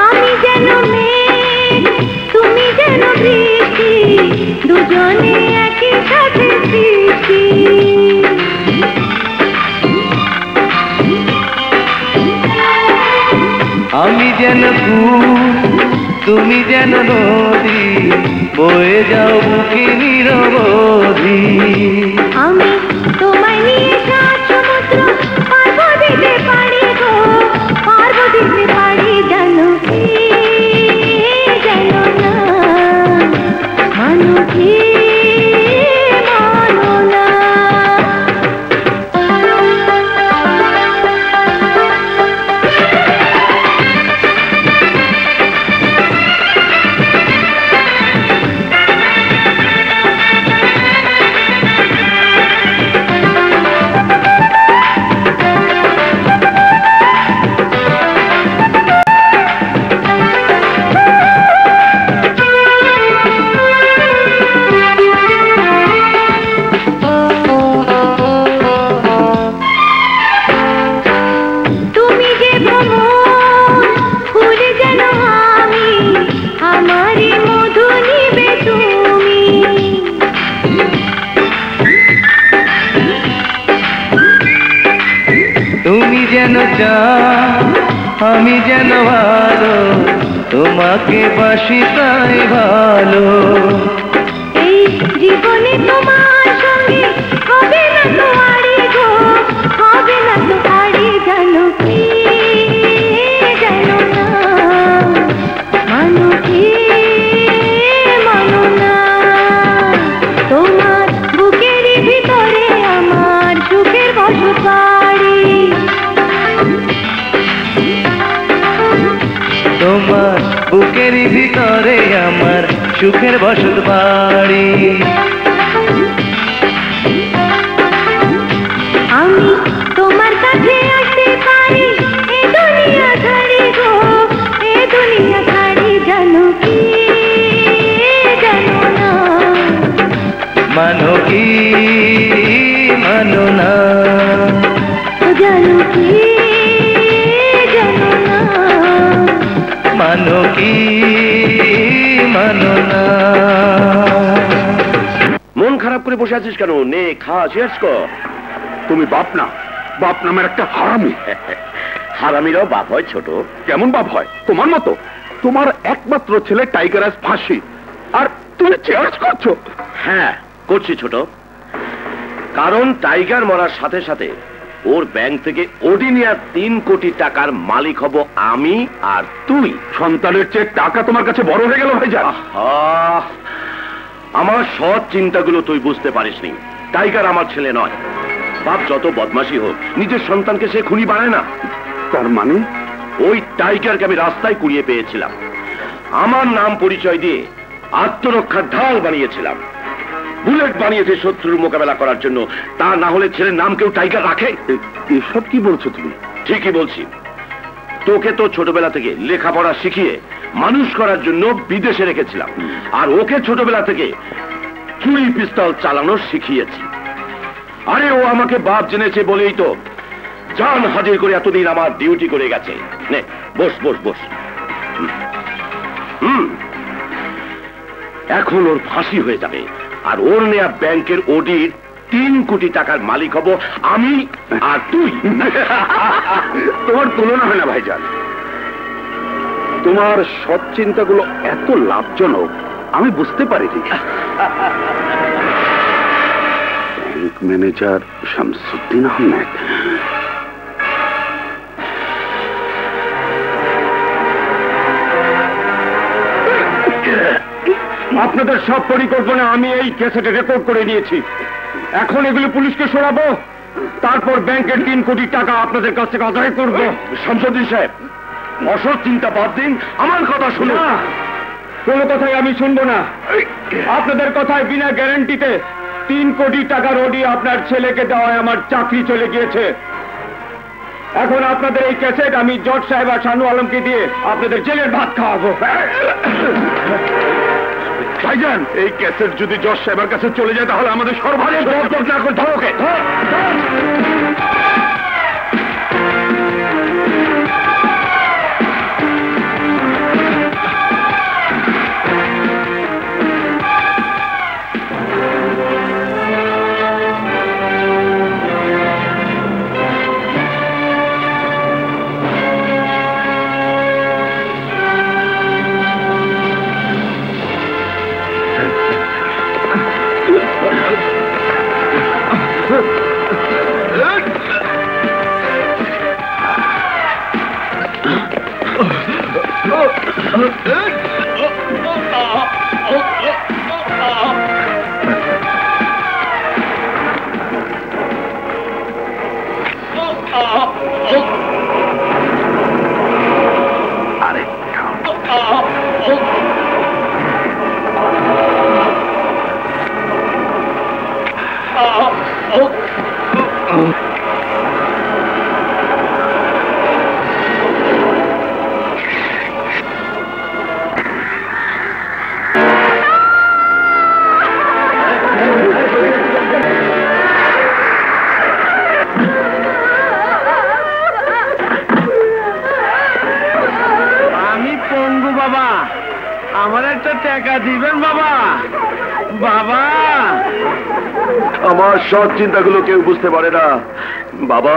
[SPEAKER 6] আমি যেন মেঘ, তুমি যেন বৃষ্টি, দুজনে একই সাথে সৃষ্টি।
[SPEAKER 9] আমি যেন ফুল, তুমি যেন নদী, বয়ে যাও বুকে নিরবধি।
[SPEAKER 6] আমি তোমায় নিয়ে সাত সমুদ্র পারবো দিতে পারি গো, পারবো দিতে পারি। জানো কি জানো না, মানো কি
[SPEAKER 9] আমি যেন ভালো, তোমাকে বাসি তাই ভালো।
[SPEAKER 6] এই জীবনে তোমার সঙ্গে হবে না তো আড়ি গো, হবে না তো আড়ি, জানো কি জানো না, মানো কি মানো না। তোমার বুকের ভিতরে আমার সুখের বসত বাড়ি,
[SPEAKER 9] তোমার বুকের ভিতরে আমার সুখের বসত বাড়ি।
[SPEAKER 6] আমি তোমার কাছে আসতে পারি এ দুনিয়া ছাড়ি গো, এ দুনিয়া ছাড়ি, জানো কি জানো না,
[SPEAKER 9] মানো কি মানো না,
[SPEAKER 6] জানো কি জানো না,
[SPEAKER 9] মানো কি মানো না।
[SPEAKER 3] মন খারাপ করে বসে আছিস কেন? নে খা, শেষ কর।
[SPEAKER 5] তুমি বাপ না, বাপ নামের একটা হারামি।
[SPEAKER 3] হারামিরাও বাপ হয় ছোট।
[SPEAKER 5] কেমন বাপ হয়? তোমার মতো। তোমার একমাত্র ছেলে টাইগার আজ ফাঁসি, আর তুমি চেয়ার্স করছো।
[SPEAKER 3] হ্যাঁ করছি ছোট, কারণ টাইগার মরার সাথে সাথে ওর ব্যাংক থেকে ওডি নেওয়া 3 কোটি টাকার মালিক হব আমি আর তুই।
[SPEAKER 5] সন্তানের চেয়ে টাকা তোমার কাছে বড় হয়ে গেল ভাইজান।
[SPEAKER 3] আহ, আমার সৎ চিন্তাগুলো তুই বুঝতে পারিসনি। টাইগার আমার ছেলে নয়। বাপ যত বদমাশি হোক, নিজের সন্তানকে সে খুনি বানায় না।
[SPEAKER 5] তার মানে
[SPEAKER 3] ওই টাইগারকে আমি রাস্তায় কুড়িয়ে পেয়েছিলাম, আমার নাম পরিচয় দিয়ে আত্মরক্ষার ঢাল বানিয়েছিলাম। বুলেট বানিয়েছে শত্রুর মোকাবেলা করার জন্য, তা না হলে ছেলের নাম কেউ টাইগার রাখে?
[SPEAKER 5] এসব কি বলছো তুমি?
[SPEAKER 3] ঠিকই বলছি। তোকে তো ছোটবেলা থেকে লেখাপড়া শিখিয়ে মানুষ করার জন্য বিদেশে রেখেছিলাম, আর ওকে ছোটবেলা থেকে চুরি পিস্তল চালানো শিখিয়েছি। আরে ও আমাকে বাপ জেনেছে বলেই তো জান হাজির করে এতদিন আমার ডিউটি করে গেছে। নে বস বস বস। এখন ওর ফাঁসি হয়ে যাবে, আর ওর নেয়া ব্যাংকের ওডির 3 কোটি টাকার মালিক হব আমি আর তুই।
[SPEAKER 5] তোমার তুলনা হয় না ভাইজান। তোমার সৎ চিন্তাগুলো এত লাভজনক আমি বুঝতে পারিনি। ব্যাংক ম্যানেজার শামসুদ্দিন আহমেদ,
[SPEAKER 1] আপনাদের সব পরিকল্পনা আমি এই ক্যাসেটে রেকর্ড করে নিয়েছি। এখন এগুলো পুলিশকে শোনাবো, তারপর ব্যাংকের 3 কোটি টাকা আপনাদের কাছ থেকে আদায় করবো।
[SPEAKER 3] শামসুদ্দিন সাহেব, অসৎ চিন্তা বাদ দিন, আমার কথা শুনুন।
[SPEAKER 1] কোনো কথাই আমি শুনবো না। আপনাদের কথায় বিনা গ্যারান্টিতে 3 কোটি টাকার ওডি আপনার ছেলেকে দেওয়ায় আমার চাকরি চলে গিয়েছে। এখন আপনাদের এই ক্যাসেট আমি জজ সাহেব আর শানু আলমকে দিয়ে আপনাদের জেলের ভাত খাওয়াবো।
[SPEAKER 5] ভাইজান, এই ক্যাসেট যদি জজ সাহেবের কাছে চলে যায় তাহলে আমাদের সর্বাধিক
[SPEAKER 3] না করে ধরোকে।
[SPEAKER 1] আমার একটা টাকা দিবেন বাবা? বাবা,
[SPEAKER 3] আমার সৎ চিন্তাগুলো কেউ বুঝতে পারে না। বাবা,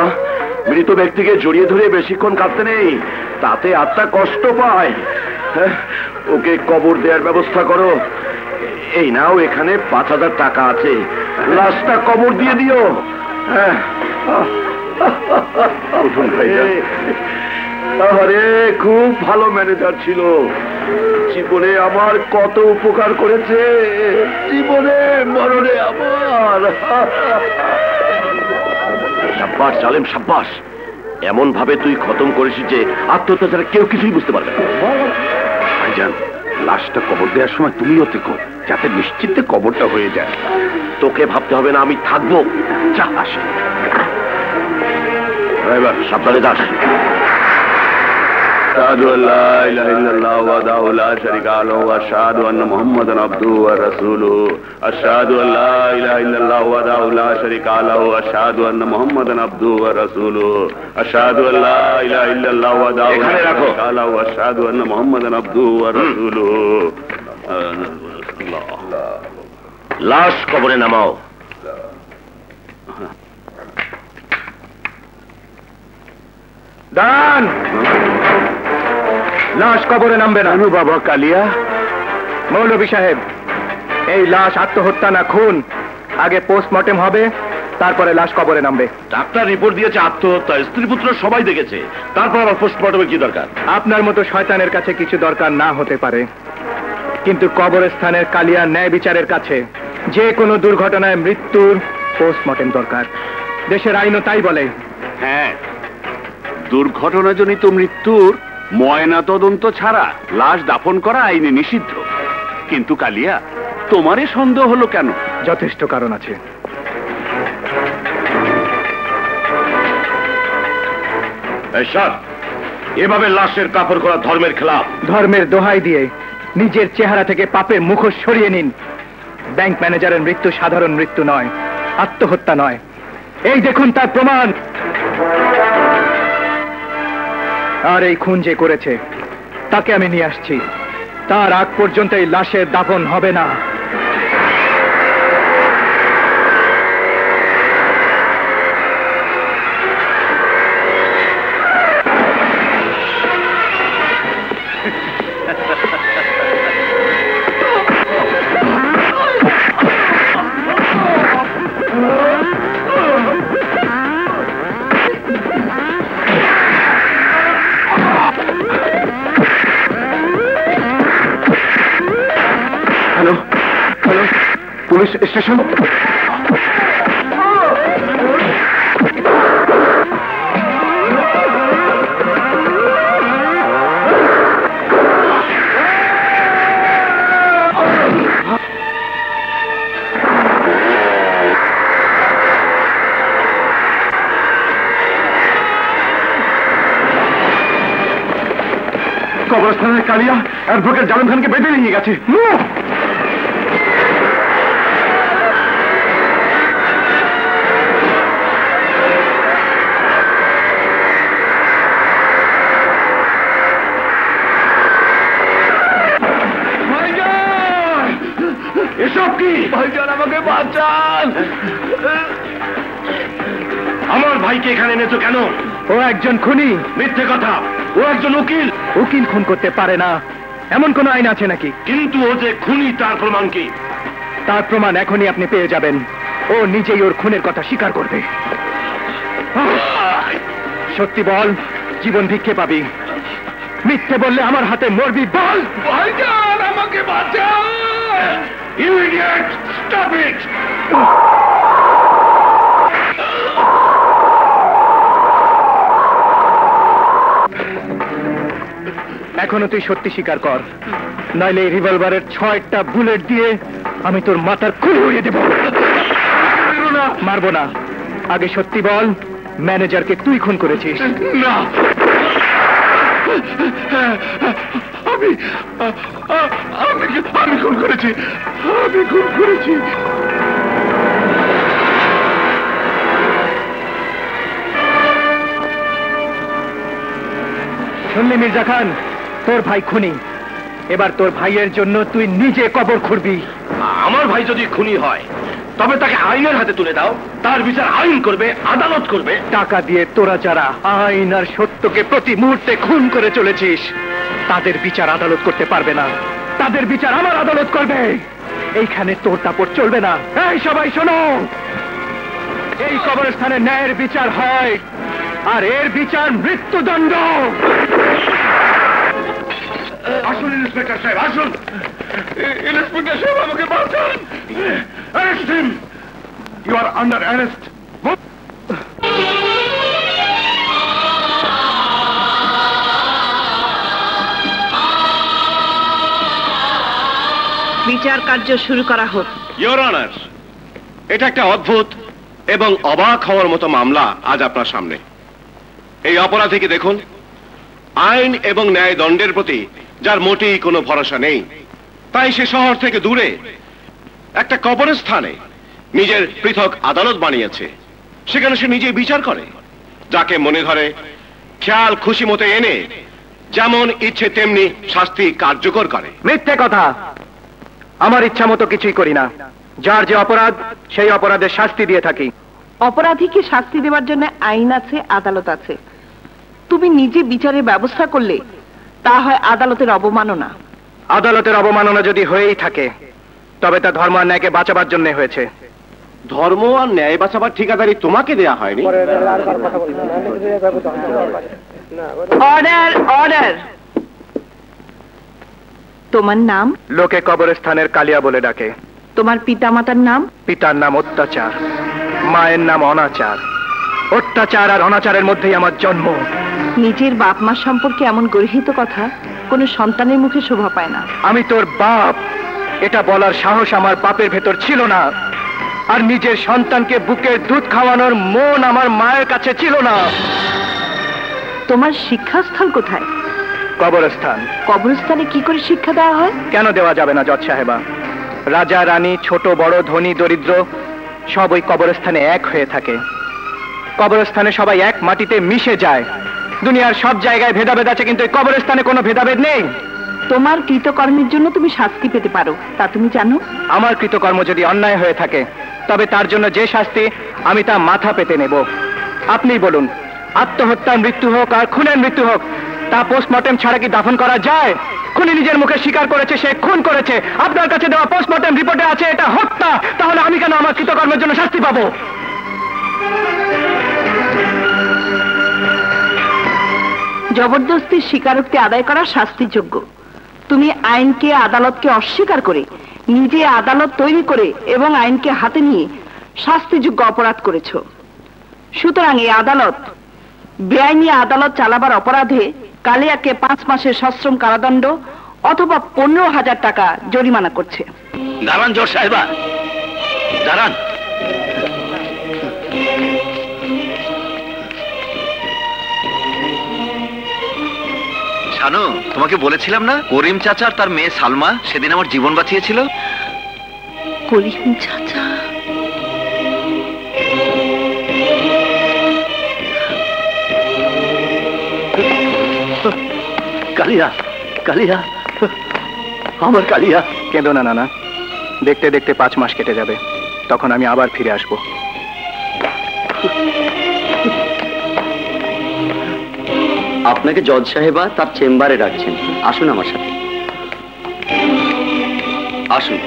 [SPEAKER 3] মৃত ব্যক্তিকে জড়িয়ে ধরে বেশিক্ষণ কাঁদতে নেই, তাতে আত্মা কষ্ট পায়। ওকে কবর দেওয়ার ব্যবস্থা করো। এই নাও, এখানে 5,000 টাকা আছে, লাশটা কবর দিয়ে দিও। আরে খুব ভালো ম্যানেজার ছিল, জীবনে আমার কত উপকার করেছে, জীবনে মরণে আমার। সাব্বাস জালেম, সাব্বাস। এমন ভাবে তুই খতম করেছিস যে আত্মহত্যা ছাড়া কেউ কিছুই বুঝতে পারবে না।
[SPEAKER 5] ভাইজান, লাশটা কবর দেওয়ার সময় তুমিও থেকো, যাতে নিশ্চিন্তে কবরটা হয়ে যায়।
[SPEAKER 3] তোকে ভাবতে হবে না, আমি থাকবো। যা, আসে এবার সাবধানে যাস।
[SPEAKER 5] أشهد أن لا إله إلا الله وحده لا شريك له وأشهد أن محمدا عبده ورسوله أشهد أن لا إله إلا الله وحده لا شريك له وأشهد أن محمدا عبده ورسوله أشهد أن لا إله إلا الله وحده لا شريك له وأشهد أن محمدا عبده ورسوله।
[SPEAKER 3] লাশ কবরে নামাও।
[SPEAKER 1] দান, লাশ কবরে নামবে না।
[SPEAKER 5] বাবা কালিয়া,
[SPEAKER 1] মৌলভী সাহেব, এই লাশ আত্মহত্যা না খুন, আগে পোস্টমর্টেম হবে, তারপরে লাশ কবরে নামবে।
[SPEAKER 3] ডাক্তার রিপোর্ট দিয়েছে আত্মহত্যা, স্ত্রী পুত্র সবাই দেখেছে, তারপর আবার পোস্টমর্টমে কি দরকার?
[SPEAKER 1] আপনার মতো শয়তানের কাছে কিছু দরকার না হতে পারে, কিন্তু কবরস্থানের কালিয়া ন্যায় বিচারের কাছে যে কোনো দুর্ঘটনায় মৃত্যুর পোস্টমর্টেম দরকার। দেশের আইনও তাই বলে।
[SPEAKER 5] হ্যাঁ, দুর্ঘটনাজনিত মৃত্যুর ময়না তদন্ত ছাড়া লাশ দাফন করা আইনে নিষিদ্ধ। কিন্তু কালিয়া, তোমারে সন্দেহ হলো কেন?
[SPEAKER 1] যথেষ্ট কারণ আছে।
[SPEAKER 3] এভাবে লাশের কাপড় করা ধর্মের খেলাফ।
[SPEAKER 1] ধর্মের দোহাই দিয়ে নিজের চেহারা থেকে পাপের মুখোশ সরিয়ে নিন। ব্যাংক ম্যানেজারের মৃত্যু সাধারণ মৃত্যু নয়, আত্মহত্যা নয়। এই দেখুন তার প্রমাণ। আর এই খুন যে করেছে তাকে আমি নিয়ে আসছি, তার আগ পর্যন্ত এই লাশের দাফন হবে না।
[SPEAKER 3] Hello hello, police station. কবরস্থানের কালিয়া অ্যাডভোকেট জালেম খানকে বেঁধে নিয়ে গেছে। এসব কি? ভাইজান, আমাকে বাঁচান। আমার ভাইকে এখানে এনেছো কেন?
[SPEAKER 1] ও একজন খুনি।
[SPEAKER 3] মিথ্যে কথা, ও একজন উকিল।
[SPEAKER 1] উকিল খুন করতে পারে না এমন কোন আইন আছে নাকি?
[SPEAKER 3] কিন্তু ও যে খুনি, তার প্রমাণ কি?
[SPEAKER 1] তার প্রমাণ এখনই আপনি পেয়ে যাবেন। ও নিজেই ওর খুনের কথা স্বীকার করবে। সত্যি বল, জীবন ভিক্ষে পাবি। মিথ্যে বললে আমার হাতে মরবি। বল।
[SPEAKER 3] ভাইজান, আমাকে বাঁচান। You idiot! Stop it!
[SPEAKER 1] এখনো তুই সত্যি স্বীকার কর, নইলে এই রিভলভারের 6টা বুলেট দিয়ে আমি তোর মাথার খুলি উড়িয়ে দেব। মারবো না, আগে সত্যি বল, ম্যানেজারকে তুই খুন করেছিস?
[SPEAKER 3] না, আমি খুন করেছি। আমি খুন করেছি।
[SPEAKER 1] শুনলি মির্জা খান, তোর ভাই খুনি। এবার তোর ভাইয়ের জন্য তুই নিজে কবর খুঁড়বি।
[SPEAKER 3] আমার ভাই যদি খুনি হয়, তবে তাকে আইনের হাতে তুলে দাও, তার বিচার আইন করবে, আদালত করবে।
[SPEAKER 1] টাকা দিয়ে তোরা যারা আইন আর সত্যকে প্রতি মুহূর্তে খুন করে চলেছিস, তাদের বিচার আদালত করতে পারবে না, তাদের বিচার আমার আদালত করবে। এইখানে তোর তাপড় চলবে না। এই সবাই শোনো, এই কবরস্থানে ন্যায়ের বিচার হয়, আর এর বিচার মৃত্যুদণ্ড।
[SPEAKER 3] আসুন ইন্সপেক্টর সাহেব, আসুন। ইন্সপেক্টর সাহেব, আমাকে বাঁচান। Arrest him, you are under arrest.
[SPEAKER 2] বিচার কার্য শুরু করা হোক।
[SPEAKER 3] ইওর অনার, এটা একটা অদ্ভুত এবং অবাক হওয়ার মতো মামলা আজ আপনার সামনে। এই অপরাধীকে দেখুন, আইন এবং ন্যায় দণ্ডের প্রতি যার মোটেই কোনো ভরসা নেই, তাই সে শহর থেকে দূরে একটা কবরস্থানে নিজের পৃথক আদালত বানিয়েছে। সেখানে সে নিজে বিচার করে, যাকে মনে ধরে খেয়াল খুশি মতো এনে যেমন ইচ্ছে তেমনি শাস্তি কার্যকর করে।
[SPEAKER 1] মিথ্যে কথা, আমার ইচ্ছা মতো কিছুই করি না। যার যে অপরাধ, সেই অপরাধের শাস্তি দিয়ে থাকি।
[SPEAKER 2] অপরাধীকে শাস্তি দেওয়ার জন্য আইন আছে, আদালত আছে। তুমি নিজে বিচারের ব্যবস্থা করলে তা হয় আদালতের অবমাননা।
[SPEAKER 1] আদালতের অবমাননা যদি হয়েই থাকে, তবে তা ধর্ম আর ন্যায়কে বাঁচাবার জন্য হয়েছে।
[SPEAKER 3] ধর্ম আর ন্যায় বাঁচাবার ঠিকাদারি তোমাকে দেয়া হয়নি।
[SPEAKER 2] Order, order. তোমার নাম?
[SPEAKER 1] লোকে কবরস্থানের কালিয়া বলে ডাকে।
[SPEAKER 2] তোমার পিতামাতার নাম?
[SPEAKER 1] পিতার নাম অত্যাচার, মায়ের নাম অনাচার। অত্যাচার আর অনাচারের মধ্যেই আমার জন্ম।
[SPEAKER 2] নিজের বাপ মা সম্পর্কে এমন গর্হিত কথা কোনো সন্তানের মুখে শোভা পায় না।
[SPEAKER 1] আমি তোর বাপ, এটা বলার সাহস আমার বাপের ভেতর ছিল না। আর নিজের সন্তানকে বুকের দুধ খাওয়ানোর মন আমার মায়ের কাছে ছিল না।
[SPEAKER 2] তোমার শিক্ষাস্থল কোথায়?
[SPEAKER 1] কবরস্থান।
[SPEAKER 2] কবরস্থানে কি করে শিক্ষা দেওয়া হয়?
[SPEAKER 1] কেন দেওয়া যাবে না জজ সাহেবা? রাজা রানী, ছোট বড়, ধনী দরিদ্র সব ওই কবরস্থানে এক হয়ে থাকে। কবরস্থানে সবাই এক মাটিতে মিশে যায়। দুনিয়ার সব জায়গায় ভেদাভেদ আছে, কিন্তু এই কবরস্থানে কোনো ভেদাভেদ নেই।
[SPEAKER 2] তোমার কৃতকর্মের জন্য তুমি শাস্তি পেতে পারো, তা তুমি জানো?
[SPEAKER 1] আমার কৃতকর্ম যদি অন্যায় হয়ে থাকে, তবে তার জন্য যে শাস্তি, আমি তা মাথা পেতে নেব। আপনি বলুন, আত্মহত্যার মৃত্যু হোক আর খুনের মৃত্যু হোক, তা পোস্টমর্টেম ছাড়া কি দাফন করা যায়? খুনি নিজের মুখে স্বীকার করেছে সে খুন করেছে। আপনার কাছে দেওয়া পোস্টমর্টেম রিপোর্টে আছে এটা হত্যা। তাহলে আমি কেন আমার কৃতকর্মের জন্য শাস্তি পাবো?
[SPEAKER 2] জবরদস্তি স্বীকারোক্তি আদায় করা শাস্তিযোগ্য। তুমি আইনকে, আদালতকে অস্বীকার করে নিজে আদালত তৈরি করে এবং আইনকে হাতে নিয়ে শাস্তিযোগ্য অপরাধ করেছ। সুতরাং এই আদালত বেআইনি আদালত চালাবার অপরাধে কালিয়াকে 5 মাসের সশ্রম কারাদণ্ড অথবা 15,000 টাকা জরিমানা করছে।
[SPEAKER 3] দাঁড়ান জজ সাহেবা, দাঁড়ান।
[SPEAKER 10] জানো, তোমাকে বলেছিলাম না করিম চাচা আর তার মেয়ে সালমা সেদিন আমার জীবন বাঁচিয়েছিল।
[SPEAKER 2] করিম চাচা?
[SPEAKER 3] কালিয়া, কালিয়া, আমার কালিয়া।
[SPEAKER 1] কেঁদো না নানা, দেখতে দেখতে 5 মাস কেটে যাবে, তখন আমি আবার ফিরে আসবো।
[SPEAKER 4] আপনাকে জজ সাহেবা তার চেম্বারে রাখছেন, আসুন আমার সাথে।
[SPEAKER 10] আসুন।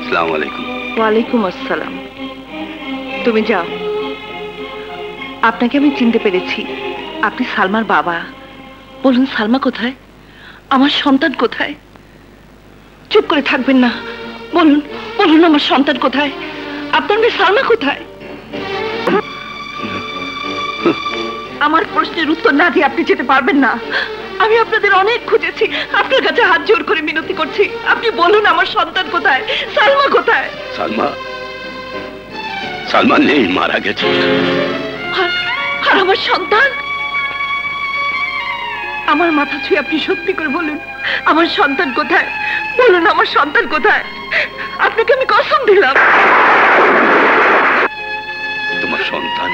[SPEAKER 10] আসসালামু আলাইকুম।
[SPEAKER 2] ওয়ালাইকুম আসসালাম। তুমি যাও। আপনাকে আমি চিনতে পেরেছি, আপনি সালমার বাবা। বলুন সালমা কোথায়? আমার সন্তান কোথায়? চুপ করে থাকবেন না, বলুন বলুন আমার সন্তান কোথায়? আপনার মেয়ে সালমা কোথায়? আমার প্রশ্নের উত্তর না দিয়ে আপনি যেতে পারবেন না। আমি আপনাদের অনেক খুঁজেছি, আপনার কাছে হাত জোর করে মিনতি করছি, আপনি বলুন আমার সন্তান কোথায়? সালমা কোথায়?
[SPEAKER 3] সালমা, সালমা নেই, মারা গেছে।
[SPEAKER 2] আর আমার সন্তান? আমার মাথা ছুঁয়ে আপনি সত্যি করে বলুন আমার সন্তান কোথায়? বলুন আমার সন্তান কোথায়? আপনাকে আমি কসম দিলাম।
[SPEAKER 3] তোমার সন্তান,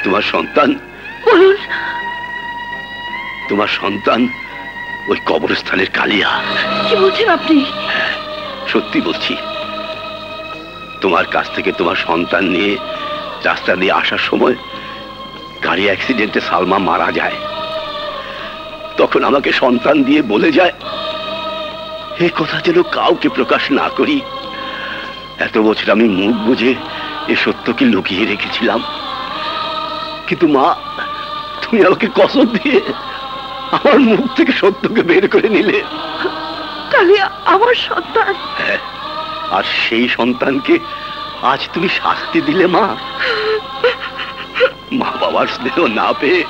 [SPEAKER 3] তোমার সন্তান,
[SPEAKER 2] বলুন।
[SPEAKER 3] তোমার সন্তান ওই কবরস্থানের কালিয়া।
[SPEAKER 2] কি বলছেন আপনি?
[SPEAKER 3] সত্যি বলছি, তোমার কাছ থেকে তোমার সন্তান নিয়ে রাস্তা দিয়ে আসার সময় গাড়ি অ্যাক্সিডেন্টে সালমা মারা যায়। তখন আমাকে সন্তান দিয়ে বলে যায়, এই কথা যেন কাউকে প্রকাশ না করি। এত বছর আমি মুখ বুঝে এ সত্যকে লুকিয়ে রেখেছিলাম, কিন্তু মা, তুমি আমাকে কসম দিয়ে আমার মুখ থেকে সত্যকে বের করে নিলে।
[SPEAKER 2] কালিয়া আমার সন্তান।
[SPEAKER 3] হ্যাঁ, আর সেই সন্তানকে আজ তুমি শাস্তি দিলে মা। মা বাবার স্নেহ না পেয়ে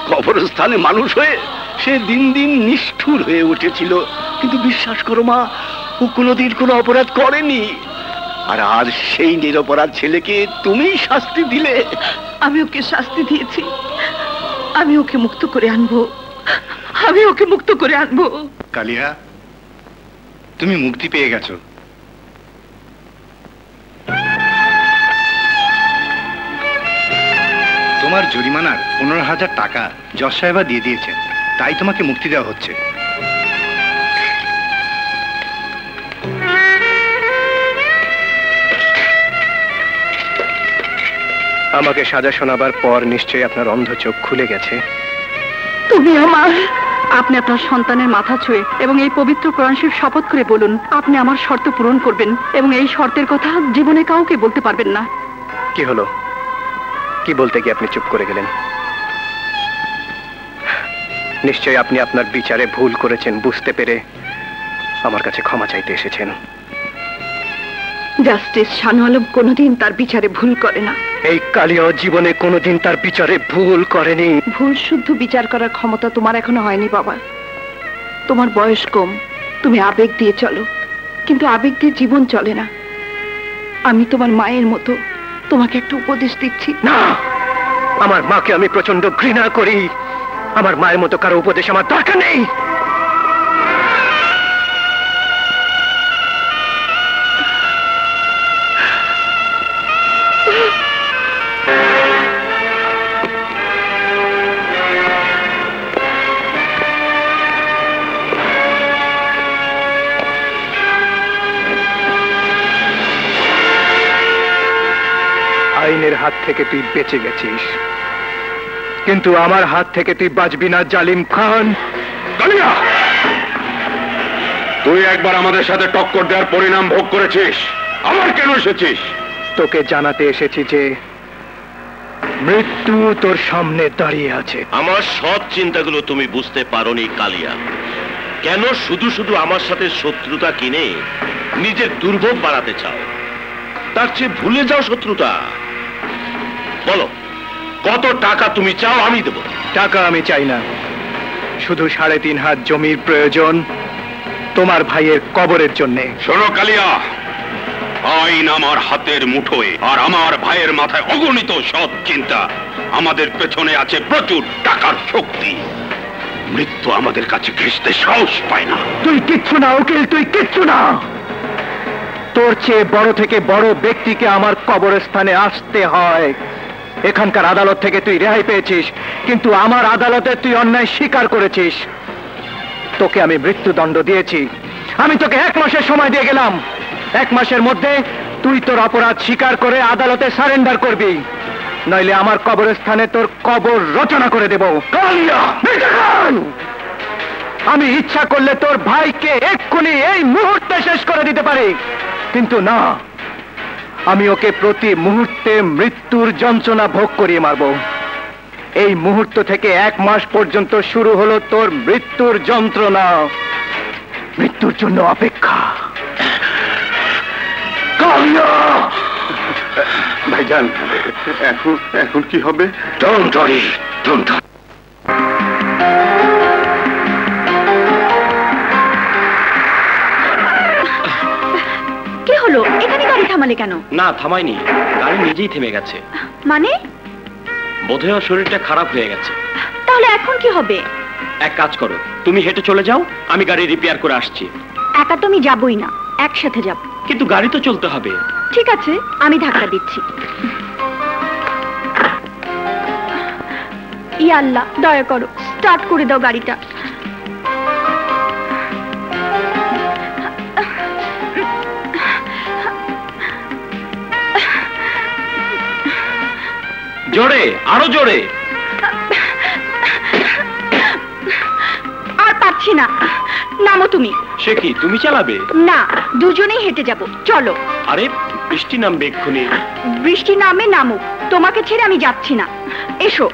[SPEAKER 3] কবরস্থানে মানুষ হয়ে সে দিন দিন নিষ্ঠুর হয়ে উঠেছিল, কিন্তু বিশ্বাস করো মা, ও কোনোদিন কোনো অপরাধ করেনি। আর আজ সেই নিরপরাধ ছেলেকে তুমি শাস্তি দিলে।
[SPEAKER 2] আমি ওকে শাস্তি দিয়েছি, আমি ওকে মুক্ত করে আনবো, আমি ওকে মুক্ত করে আনবো।
[SPEAKER 1] কালিয়া, তুমি মুক্তি পেয়ে গেছো। তোমার জরিমানার 15,000 টাকা জজ সাহেবা দিয়ে দিয়েছেন, তাই তোমাকে মুক্তি দেওয়া হচ্ছে। আমাকে সাজা শোনাবার পর নিশ্চয়ই আপনার অন্ধ চোখ খুলে গেছে।
[SPEAKER 2] তুমি আমার। আপনি আপনার সন্তানের মাথা ছুঁয়ে এবং এই পবিত্র কোরআন শরীফ শপথ করে বলুন, আপনি আমার শর্ত পূরণ করবেন এবং এই শর্তের কথা জীবনে কাউকে বলতে পারবেন না।
[SPEAKER 1] কি হলো? কি বলতে গিয়ে আপনি চুপ করে গেলেন? নিশ্চয়ই আপনি আপনার বিচারে ভুল করেছেন বুঝতে পেরে আমার কাছে ক্ষমা চাইতে এসেছেন।
[SPEAKER 2] জাস্টিস শানু আলম কোনোদিন তার বিচারে ভুল করে না।
[SPEAKER 1] এই কালিয়া জীবনে কোনোদিন তার বিচারে ভুল করেনি।
[SPEAKER 2] ভুল শুদ্ধ বিচার করার ক্ষমতা তোমার এখনো হয়নি বাবা। তোমার বয়স কম, তুমি আবেগ দিয়ে চলো, কিন্তু আবেগ দিয়ে জীবন চলে না। আমি তোমার মায়ের মতো তোমাকে একটা উপদেশ দিচ্ছি।
[SPEAKER 1] না, আমার মাকে আমি প্রচন্ড ঘৃণা করি। আমার মায়ের মতো কারো উপদেশ আমার দরকার নেই। আইনের হাত থেকে তুই বেঁচে গেছিস, কিন্তু আমার হাত থেকে তুই বাঁচবি না জালিম খান।
[SPEAKER 5] কালিয়া, তুই একবার আমাদের সাথে টক্কর দেওয়ার পরিণাম ভোগ করেছিস। আমার কেন এসেছিস?
[SPEAKER 1] তোকে জানাতে এসেছি যে মৃত্যু তোর সামনে দাঁড়িয়ে আছে।
[SPEAKER 3] আমার সৎ চিন্তাগুলো তুমি বুঝতে পারোনি কালিয়া। কেন শুধু শুধু আমার সাথে শত্রুতা কিনে নিজের দুর্ভোগ বাড়াতে চাও? তার চেয়ে ভুলে যাও শত্রুতা। বলো, কত টাকা তুমি চাও? আমি দেব।
[SPEAKER 1] টাকা আমি চাই না, শুধু 3.5 হাত জমির প্রয়োজন তোমার ভাইয়ের কবরের জন্য।
[SPEAKER 5] শোনো কালিয়া, আইন আমার হাতের মুঠোয়, আর আমার ভাইয়ের মাথায় অগণিত সৎ চিন্তা। আমাদের পেছনে আছে প্রচুর টাকার শক্তি। মৃত্যু আমাদের কাছে ঘেঁষতে সাহস পায় না।
[SPEAKER 1] তুই কিচ্ছু না উকিল, তুই কিচ্ছু না। তোর চেয়ে বড় থেকে বড় ব্যক্তিকে আমার কবরস্থানে আসতে হয়। এখানকার আদালত থেকে তুই রেহাই পেয়েছিস, কিন্তু আমার আদালতে তুই অন্যায় স্বীকার করেছিস। তোকে আমি মৃত্যুদণ্ড দিয়েছি। আমি তোকে 1 মাসের সময় দিয়ে গেলাম। 1 মাসের মধ্যে তুই তোর অপরাধ স্বীকার করে আদালতে সারেন্ডার করবি, নইলে আমার কবরস্থানে তোর কবর রচনা করে দেব। আমি ইচ্ছা করলে তোর ভাইকে এক্ষুনি এই মুহূর্তে শেষ করে দিতে পারি, কিন্তু না, আমি ওকে প্রতি মুহূর্তে মৃত্যুর যন্ত্রণা ভোগ করিয়ে মারব। এই মুহূর্ত থেকে 1 মাস পর্যন্ত শুরু হলো তোর মৃত্যুর যন্ত্রণা, মৃত্যুর জন্য অপেক্ষা।
[SPEAKER 5] ভাইজান, এখন কি হবে?
[SPEAKER 3] Don't worry, don't.
[SPEAKER 6] কি হলো? এখানে গাড়ি থামালে কেন?
[SPEAKER 4] না, থামাইনি, গাড়ি নিজেই থেমে গেছে।
[SPEAKER 6] মানে?
[SPEAKER 4] বোধহয় ওর শরীরটা খারাপ হয়ে গেছে।
[SPEAKER 6] তাহলে এখন কি হবে?
[SPEAKER 4] এক কাজ করো, তুমি হেঁটে চলে যাও, আমি গাড়ি রিপেয়ার করে আসছি।
[SPEAKER 6] একা তো আমি যাবই না, একসাথে যাব।
[SPEAKER 4] কিন্তু গাড়ি তো চলতে হবে।
[SPEAKER 6] ঠিক আছে, আমি ধাক্কা দিচ্ছি। ইয়া আল্লাহ, দয়া করো, স্টার্ট করে দাও গাড়িটা।
[SPEAKER 4] জোরে, আরো জোরে।
[SPEAKER 6] আর পারছি না, নামো তুমি।
[SPEAKER 1] সে কি তুমি চালাবে?
[SPEAKER 6] না, দুজনেই হেঁটে যাব, চলো।
[SPEAKER 1] আরে বৃষ্টি নামবে এক্ষুনি।
[SPEAKER 6] বৃষ্টি নামে নামুক, তোমাকে ছেড়ে আমি যাচ্ছি না, এসো।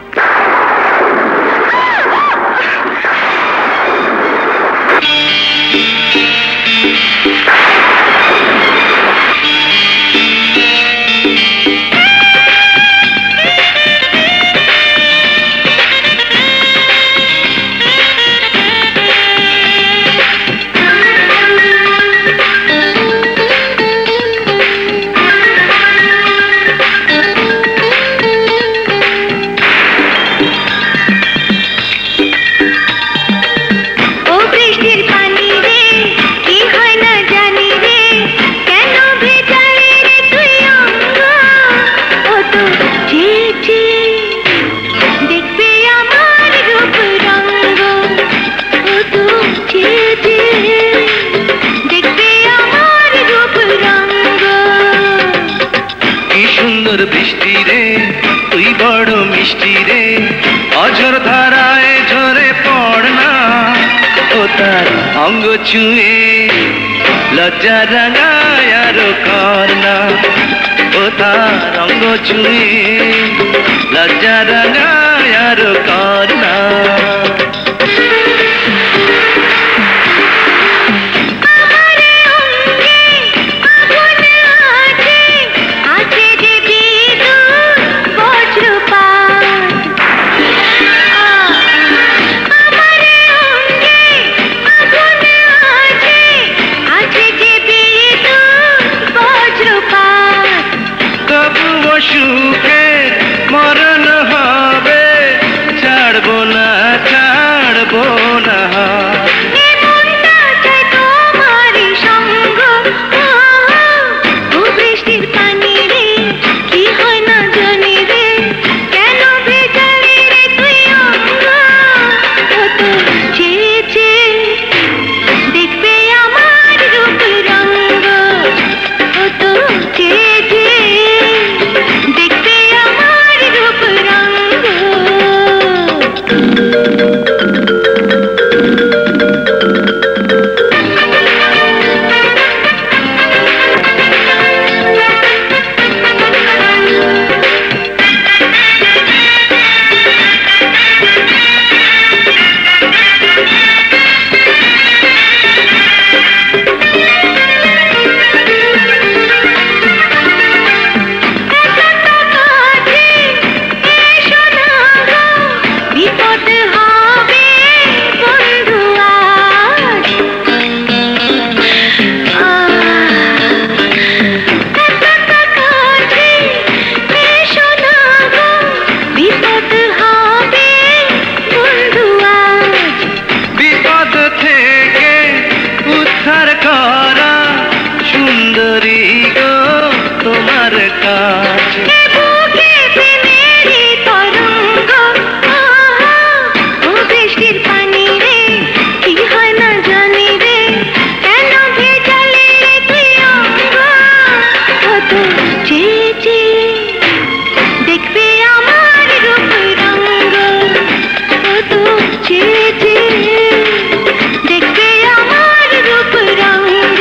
[SPEAKER 9] বৃষ্টি রে তুই বড় মিষ্টি রে, অঝর ধারায় ঝরে পড় না, ও তার অঙ্গ ছুঁয়ে লজ্জা রাঙায় আরো কর না, ও তার অঙ্গ ছুঁয়ে লজ্জা রাঙায় আরো কর না। সুখের মরণ হবে, ছাড়বো না ছাড়বো না।
[SPEAKER 6] বৃষ্টির পানি রে কি হয় না জানি রে, কেন ভেজালি রে তুই অঙ্গ, কত চেয়েছে দেখবে আমার রূপ রঙ্গ, কত চেয়েছে দেখবে আমার রূপ রঙ্গ। বিপদ হবে বন্ধু আজ, কাছে এসো না গো, বিপদ হবে বন্ধু আজ।
[SPEAKER 9] বিপদ থেকে উদ্ধার করা সুন্দরী গো তোমার কাজ।
[SPEAKER 6] বুকে প্রেমেরই তরঙ্গ, ও বৃষ্টির পানি রে কি হয় না জানি রে, কেন ভেজালি রে তুই অঙ্গ, কত চেয়েছে দেখবে আমার রূপ রঙ্গ, কত চেয়েছে দেখবে আমার রূপ রঙ্গ।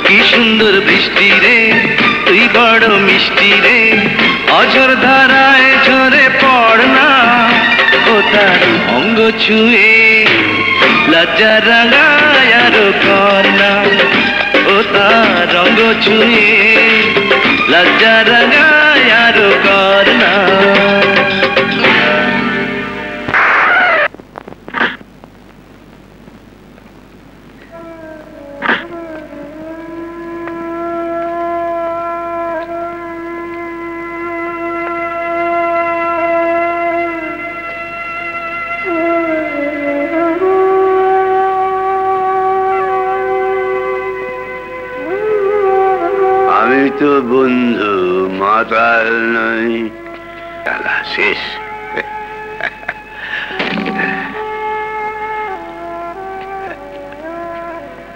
[SPEAKER 9] কি সুন্দর বৃষ্টি রে তুই বড় মিষ্টি রে, অঝর ধারায় ঝরে পড় না, ও তার অঙ্গ ছুঁয়ে লজ্জা রাঙায় আরো কর না, ও তার অঙ্গ ছুঁয়ে লজ্জা রাঙায় আরো কর না।
[SPEAKER 3] আমি তো বন্ধু মাতাল নই। খেলা শেষ।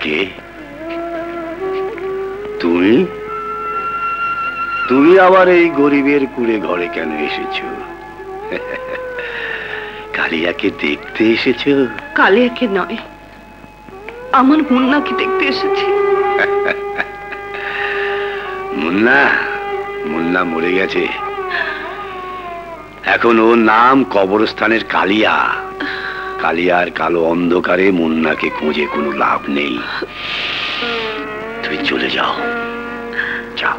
[SPEAKER 3] কে তুমি? তুমি
[SPEAKER 11] আবার এই গরিবের কুড়ে ঘরে কেন এসেছো? কালিয়াকে দেখতে এসেছো?
[SPEAKER 2] কালিয়াকে নয়, আমার মুন্নাকে দেখতে এসেছি।
[SPEAKER 11] মুন্না? মুন্না মরে গেছে, এখন ওর নাম কবরস্থানের কালিয়া। কালিয়ার কালো অন্ধকারে মুন্নাকে খুঁজে কোনো লাভ নেই। তুই চলে যাও, যাও।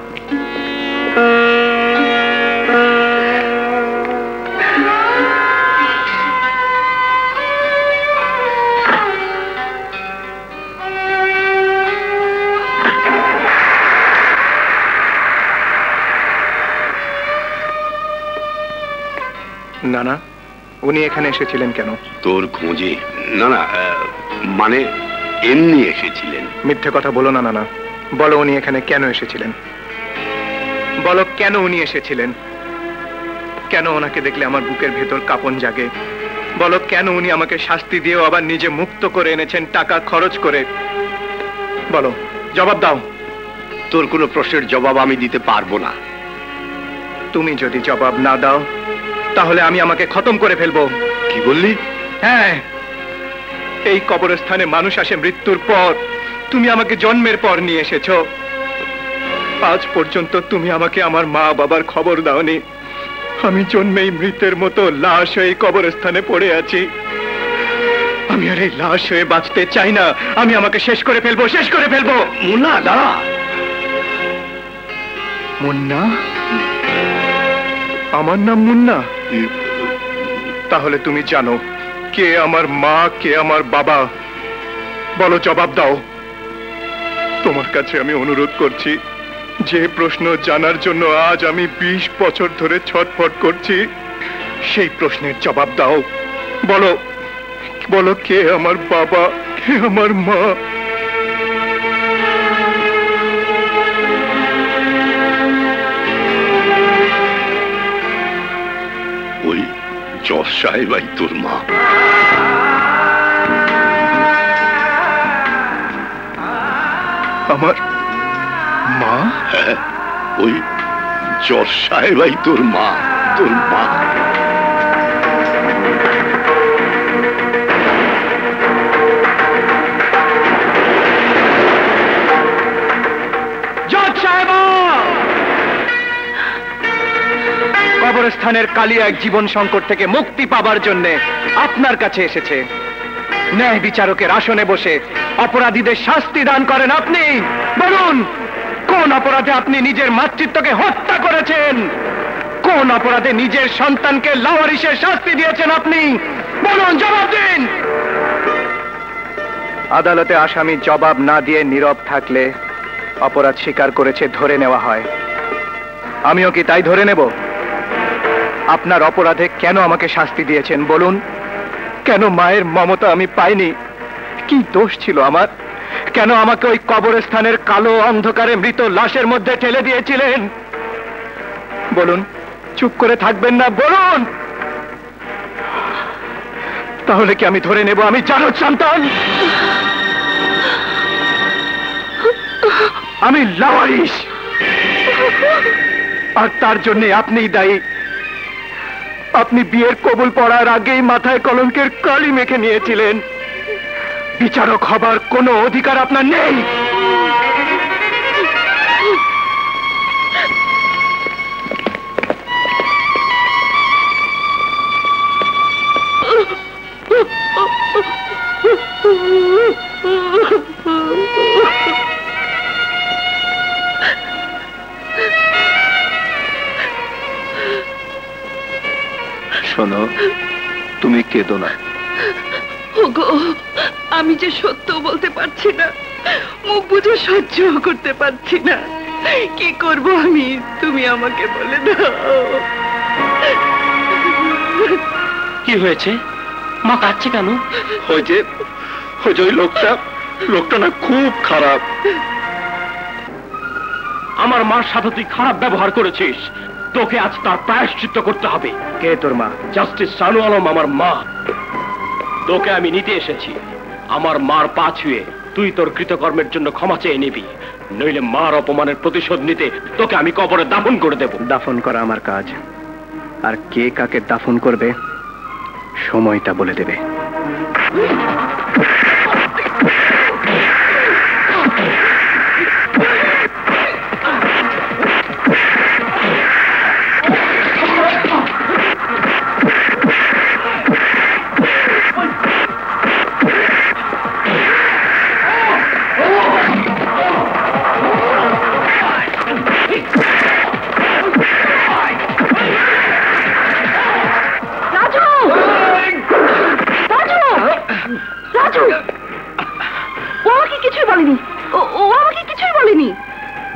[SPEAKER 1] না না, উনি এখানে এসেছিলেন কেন?
[SPEAKER 11] তোর খোঁজে। না না, মানে এমনি এসেছিলেন।
[SPEAKER 1] মিথ্যে কথা বলো না নানা, বলো উনি এখানে কেন এসেছিলেন? বলো কেন উনি এসেছিলেন? কেন ওনাকে দেখলে আমার বুকের ভেতর কাঁপন জাগে? বলো কেন উনি আমাকে শাস্তি দিয়েও আবার নিজে মুক্ত করে এনেছেন টাকা খরচ করে? বলো, জবাব দাও।
[SPEAKER 11] তোর কোনো প্রশ্নের জবাব আমি দিতে পারবো না।
[SPEAKER 1] তুমি যদি জবাব না দাও তাহলে আমি আমাকে খতম করে ফেলবো।
[SPEAKER 11] কি বললি?
[SPEAKER 1] হ্যাঁ, এই কবরস্থানে মানুষ আসে মৃত্যুর পর, তুমি আমাকে জন্মের পর নিয়ে এসেছো। আজ পর্যন্ত তুমি আমাকে আমার মা বাবার খবর দাওনি। আমি জন্মেই মৃতের মতো লাশ হয়ে কবরস্থানে পড়ে আছি। আমি আর এই লাশ হয়ে বাঁচতে চাই না। আমি আমাকে শেষ করে ফেলবো, শেষ করে ফেলবো।
[SPEAKER 11] মুন্না দাঁড়া।
[SPEAKER 1] মুন্না? আমার নাম মুন্না? তাহলে তুমি জানো কে আমার মা, কে আমার বাবা? বলো, জবাব দাও। তোমার কাছে আমি অনুরোধ করছি, যে প্রশ্ন জানার জন্য আজ আমি 20 বছর ধরে ছটফট করছি, সেই প্রশ্নের জবাব দাও। বলো, বলো কে আমার বাবা, কে আমার মা?
[SPEAKER 11] ওই জজ সাহেবাই তোর মা।
[SPEAKER 1] আমার মা?
[SPEAKER 11] হ্যাঁ, ওই জজ সাহেবাই তোর মা, তোর মা।
[SPEAKER 1] জজ সাহেব! কবরস্থানের কালিয়া এক জীবন সংকট থেকে মুক্তি পাবার জন্য আপনার কাছে এসেছে। ন্যায় বিচারকের আসনে বসে অপরাধীদের শাস্তি দান করেন আপনি। বলুন, কোন অপরাধে আপনি নিজের মাতৃত্বকে হত্যা করেছেন? কোন অপরাধে নিজের সন্তানকে লাওয়ারিসের শাস্তি দিয়েছেন আপনি? বলুন, জবাব দিন। আদালতে আসামি জবাব না দিয়ে নীরব থাকলে অপরাধ স্বীকার করেছে ধরে নেওয়া হয়। আমিও কি তাই ধরে নেব? আপনার অপরাধে কেন আমাকে শাস্তি দিয়েছেন বলুন? কেন মায়ের মমতা আমি পাইনি? কি দোষ ছিল আমার? কেন আমাকে ওই কবরস্থানের কালো অন্ধকারে মৃত লাশের মধ্যে ঠেলে দিয়েছিলেন? বলুন, চুপ করে থাকবেন না, বলুন। তাহলে কি আমি ধরে নেব আমি জারদ সন্তান? আমি লাওয়ারিস, আর তার জন্য আপনিই দায়ী। আপনি বিয়ের কবুল পড়ার আগেই মাথায় কলঙ্কের কালি মেখে নিয়েছিলেন। বিচারক হবার কোনো অধিকার আপনার নেই। শোনো, তুমি কেঁদো না।
[SPEAKER 2] ওগো, আমি যে সত্য বলতে পারছি না, মুখ বুঝে সহ্য করতে পারছি না। কি করব আমি? তুমি আমাকে বলে দাও।
[SPEAKER 1] কি হয়েছে? মা কাঁদছে কেন? ওই যে ওই লোকটা না খুব খারাপ। আমার মার সাথে তুই খারাপ ব্যবহার করেছিস, তোকে আজ তার প্রায়শ্চিত্ত করতে হবে। কে তোর মা? জাস্টিস সানু আলম আমার মা। তোকে আমি নিতে এসেছি। আমার মার পা ছুঁয়ে তুই তোর কৃতকর্মের জন্য ক্ষমা চেয়ে নিবি, নইলে মার অপমানের প্রতিশোধ নিতে তোকে আমি কবরে দাফন করে দেব। দাফন করা আমার কাজ, আর কে কাকে দাফন করবে সময়টা বলে দেবে।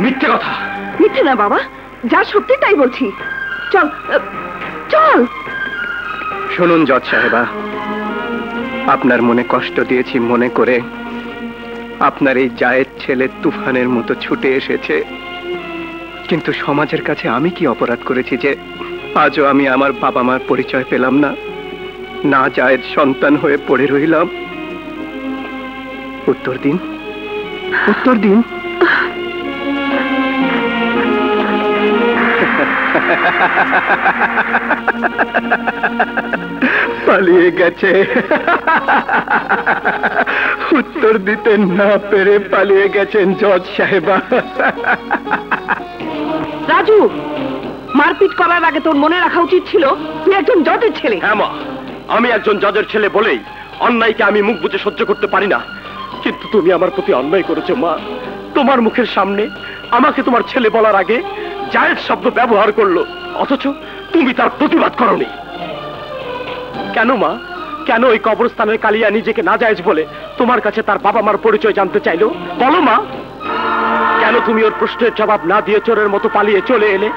[SPEAKER 1] মিথ্যে কথা।
[SPEAKER 2] মিথ্যে না বাবা, যা সত্যি তাই বলছি। চল চল।
[SPEAKER 1] শুনুন জজ সাহেবা, আপনার মনে কষ্ট দিয়েছি মনে করে আপনার এই জায়েদ ছেলে তুফানের মতো ছুটে এসেছে, কিন্তু সমাজের কাছে আমি কি অপরাধ করেছি যে আজও আমি আমার বাবা মার পরিচয় পেলাম না, না জায়েদ সন্তান হয়ে পড়ে রইলাম? উত্তর দিন, উত্তর দিন। পালিয়ে গেছে, উত্তর দিতে না পেরে পালিয়ে গেছেন জজ সাহেবা।
[SPEAKER 2] রাজু, মারপিট করার আগে তোর মনে রাখা উচিত ছিল তুই একজন জজের ছেলে।
[SPEAKER 1] হ্যাঁ মা, আমি একজন জজের ছেলে বলেই অন্যায়কে আমি মুখ বুজে সহ্য করতে পারি না, কিন্তু তুমি আমার প্রতি অন্যায় করেছো মা। তোমার মুখের সামনে আমাকে তোমার ছেলে বলার আগে জায়েদ শব্দ ব্যবহার করলো, অথচ তুমি তার প্রতিবাদ করোনি। কেন মা, কেন ওই কবরস্থানের কালিয়া নিজেকে নাজায়েজ বলে তোমার কাছে তার বাবা মার পরিচয় জানতে চাইলো? বলো মা, কেন তুমি ওর প্রশ্নের জবাব না দিয়ে চোরের মতো পালিয়ে চলে এলে?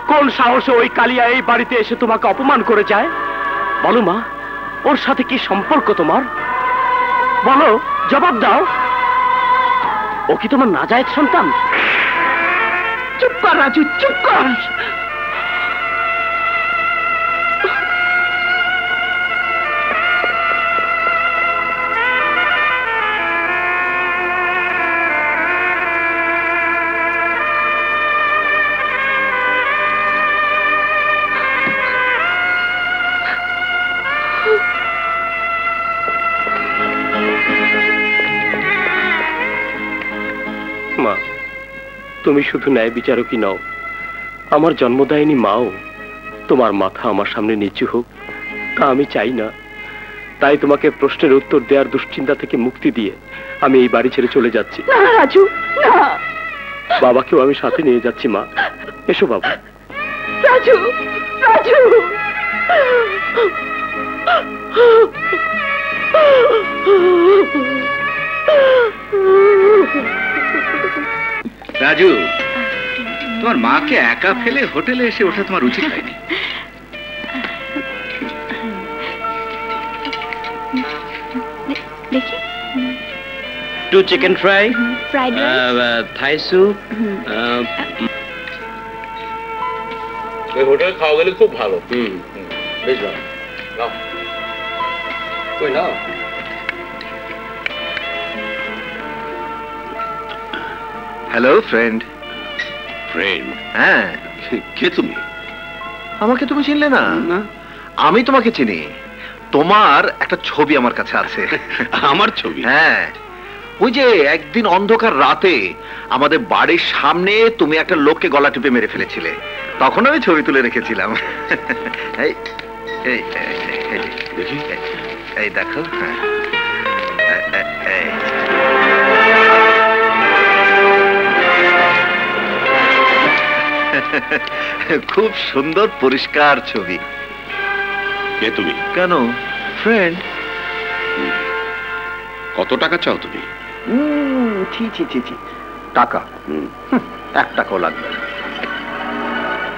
[SPEAKER 1] কোন সাহসে ওই কালিয়া এই বাড়িতে এসে তোমাকে অপমান করে যায়? বলো মা, ওর সাথে কি সম্পর্ক তোমার? বলো, জবাব দাও। ও কি তোমার নাজায়েজ সন্তান?
[SPEAKER 2] চুপ কর রাজু, চুপ কর।
[SPEAKER 1] মা, তুমি শুধু ন্যায় বিচারকই নও, আমার জন্মদায়িনী মাও। তোমার মাথা আমার সামনে নিচু হোক তা আমি চাই না, তাই তোমাকে প্রশ্নের উত্তর দেওয়ার দুশ্চিন্তা থেকে মুক্তি দিয়ে আমি এই বাড়ি ছেড়ে চলে যাচ্ছি।
[SPEAKER 2] না রাজু, না।
[SPEAKER 1] বাবাকেও আমি সাথে নিয়ে যাচ্ছি। মা, এসো বাবা।
[SPEAKER 2] রাজু, রাজু।
[SPEAKER 7] রাজু, তোমার মাকে একা ফেলে হোটেলে এসে ওঠা তোমার উচিত হয়নি।
[SPEAKER 6] দেখি,
[SPEAKER 1] 2 chicken fry,
[SPEAKER 6] fried rice,
[SPEAKER 1] Thai soup.
[SPEAKER 3] ওই হোটেলে খাওয়া গেলে খুব ভালো। বেশ ভালো। নাও, কই নাও।
[SPEAKER 10] Hello friend.
[SPEAKER 3] ফ্রেন্ড?
[SPEAKER 10] হ্যাঁ।
[SPEAKER 3] কে তুমি?
[SPEAKER 10] আমাকে তুমি চিনলে না? আমি তোমাকে চিনি। তোমার একটা ছবি আমার কাছে আছে।
[SPEAKER 3] আমার ছবি?
[SPEAKER 10] হ্যাঁ, ওই যে একদিন অন্ধকার রাতে আমাদের বাড়ির সামনে তুমি একটা লোককে গলা টিপে মেরে ফেলেছিলে, তখন আমি ছবি তুলে রেখেছিলাম। এই এই
[SPEAKER 3] দেখি,
[SPEAKER 10] এই দেখো। হ্যাঁ, খুব সুন্দর পরিষ্কার ছবি।
[SPEAKER 3] কে তুমি?
[SPEAKER 10] কেন? ফ্রেন্ড।
[SPEAKER 3] কত টাকা চাও তুমি?
[SPEAKER 10] টাকা 1 টাকাও লাগবে।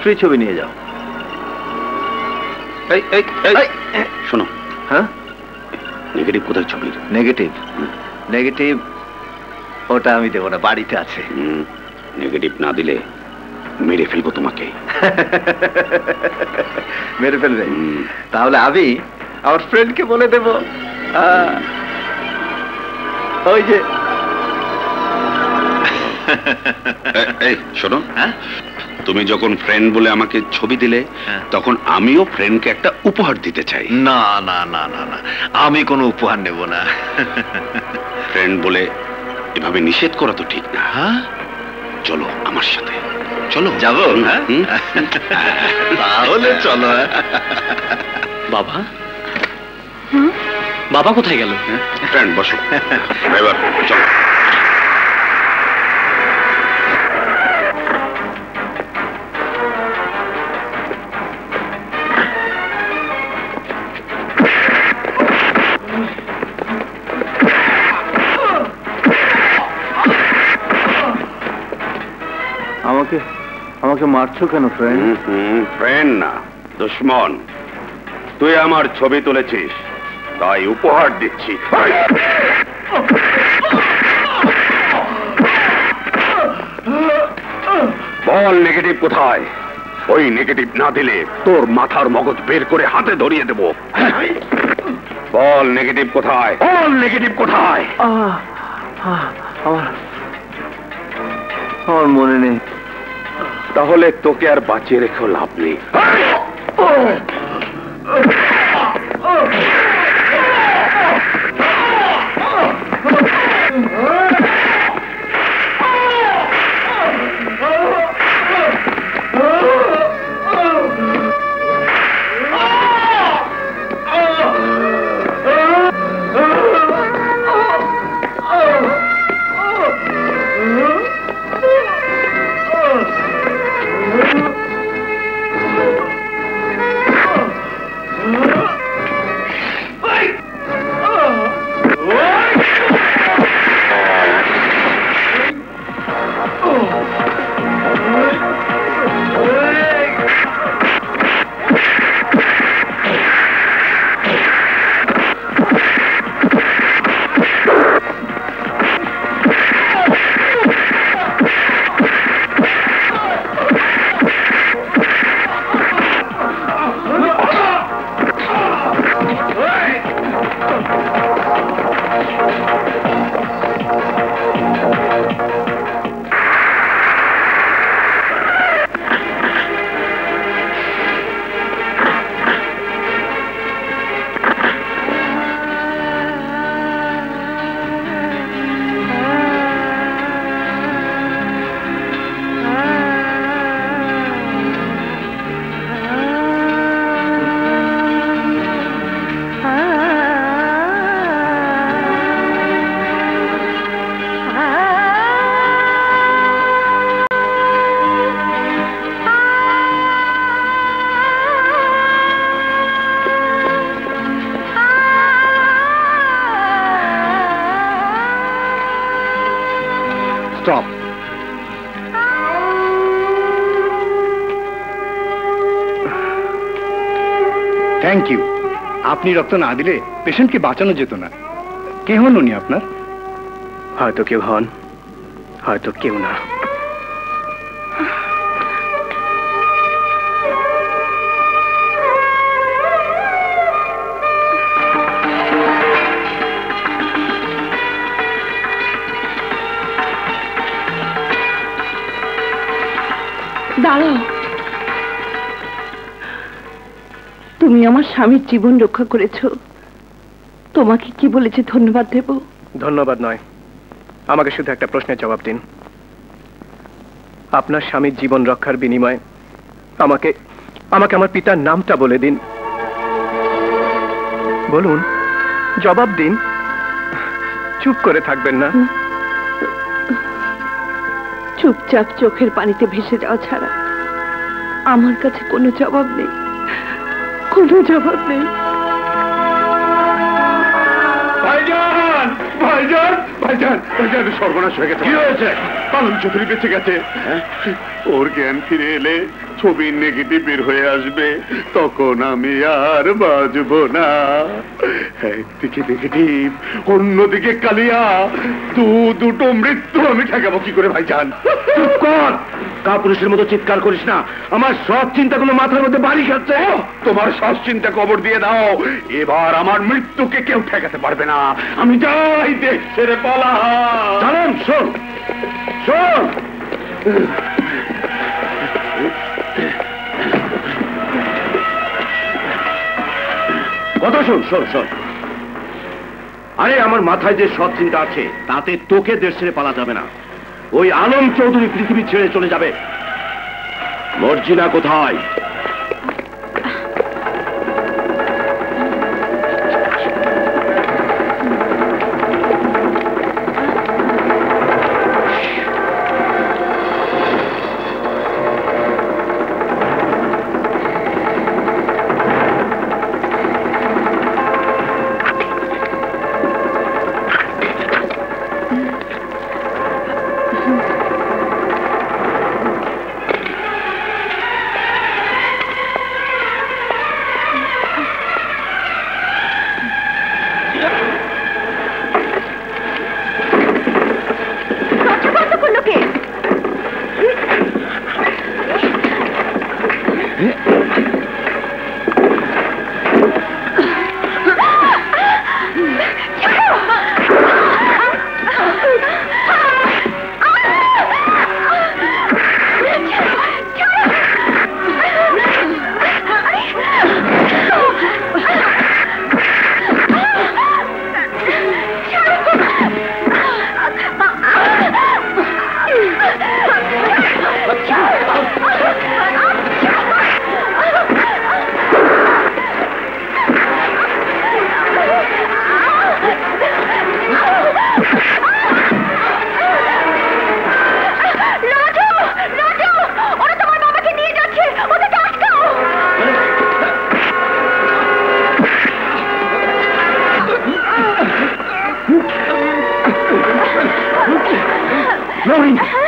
[SPEAKER 10] ফ্রি ছবি নিয়ে যাও। এই এই এই
[SPEAKER 3] শোনো।
[SPEAKER 10] হ্যাঁ,
[SPEAKER 3] নেগেটিভ কোথায় ছবির?
[SPEAKER 10] নেগেটিভ? নেগেটিভ ওটা আমি দেবো না, বাড়িতে আছে।
[SPEAKER 3] নেগেটিভ না দিলে মেরে ফেলবো তোমাকে।
[SPEAKER 10] মেরে ফেলবে? তাহলে আমি আমার ফ্রেন্ডকে বলে দেব, ওই যে
[SPEAKER 5] এই শোনো, তুমি যখন ফ্রেন্ড বলে আমাকে ছবি দিলে তখন আমিও ফ্রেন্ডকে একটা উপহার দিতে চাই।
[SPEAKER 10] না না না না না, আমি কোনো উপহার নেব না।
[SPEAKER 5] ফ্রেন্ড বলে এভাবে নিষেধ করা তো ঠিক না। চলো আমার সাথে, চলো।
[SPEAKER 10] যাবো? তাহলে চলো।
[SPEAKER 4] বাবা, বাবা কোথায় গেল?
[SPEAKER 5] ফ্রেন্ড বসো, এবার চলো।
[SPEAKER 1] আমাকে মারছো কেন ফ্রেন্ড?
[SPEAKER 5] ফ্রেন্ড না, দুশমন। তুই আমার ছবি তুলেছিস, তাই উপহার দিচ্ছি। বল নেগেটিভ কোথায়? ওই নেগেটিভ না দিলে তোর মাথার মগজ বের করে হাতে ধরিয়ে দেব। বল নেগেটিভ কোথায়? বল নেগেটিভ কোথায়?
[SPEAKER 1] আমার মনে নেই।
[SPEAKER 5] তাহলে তোকে আর বাঁচিয়ে রেখেও লাভ নেই।
[SPEAKER 1] Stop. Thank you. আপনি রক্ত না দিলে পেশেন্টকে বাঁচানো যেত না। কে হন উনি আপনার?
[SPEAKER 8] হয়তো কেউ হন, হয়তো কেউ না।
[SPEAKER 2] দাঁড়াও, তুমি আমার স্বামীর জীবন রক্ষা করেছো। তোমাকে কি বলেছে ধন্যবাদ দেব?
[SPEAKER 8] ধন্যবাদ নয়, আমাকে শুধু একটা প্রশ্নের জবাব দিন। আপনার স্বামীর জীবন রক্ষার বিনিময়ে আমাকে আমার পিতার নামটা বলে দিন। বলুন, জবাব দিন। চুপ করে থাকবেন না।
[SPEAKER 2] চুপচাপ চোখের পানিতে ভেসে যাওয়া ছাড়া আমার কাছে কোনো জবাব নেই, কোনো জবাব নেই।
[SPEAKER 5] ভাইজান, ভাইজান, ভাইজান, ভাইজান, সর্বনাশ হয়ে গেছে। কি হয়েছে? পালন চৌধুরী বেঁচে গেছে। ওর জ্ঞান ফিরে এলে ছবির নেগেটিভ বের হয়ে আসবে, তখন আমি আর বাঁচবো না। একদিকে নেগেটিভ, অন্যদিকে কালিয়া, দুটো মৃত্যু আমি ঠেকাবো কি করে ভাইজান?
[SPEAKER 11] চুপ কর, কাপুরুষের মতো চিৎকার করিস না, আমার সব চিন্তাগুলো মাথার মধ্যে বাড়ি খাচ্ছে।
[SPEAKER 5] তোমার সব চিন্তা কবর দিয়ে দাও, এবার আমার মৃত্যুকে কেউ ঠেকাতে পারবে না। আমি যাই, দেশ ছেড়ে পালাই।
[SPEAKER 11] জানেন, শোন শোন, কথা শোন শোন শোন। আরে আমার মাথায় যে সব চিন্তা আছে তাতে তোকে দেশ ছেড়ে পালা যাবে না। ওই আলম চৌধুরী পৃথিবী ছেড়ে চলে যাবে। মর্জিনা কোথায়?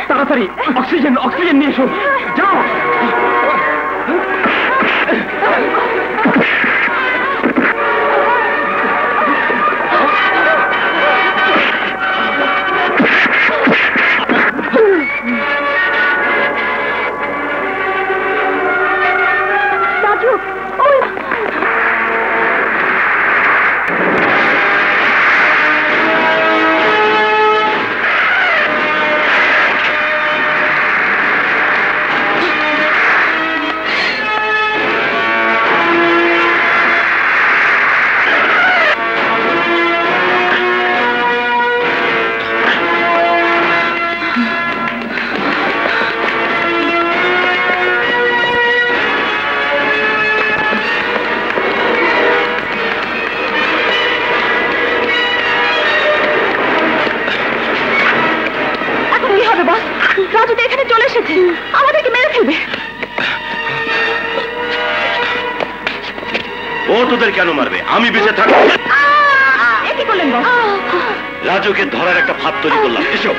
[SPEAKER 11] তাড়াতাড়ি অক্সিজেন অক্সিজেন নিয়ে এসো, যাও। তোদের কেন মারবে? আমি বেঁচে থাকবো।
[SPEAKER 2] কি করলেন বস?
[SPEAKER 11] রাজুকে ধরার একটা ফাঁদ তৈরি করলাম। এসো।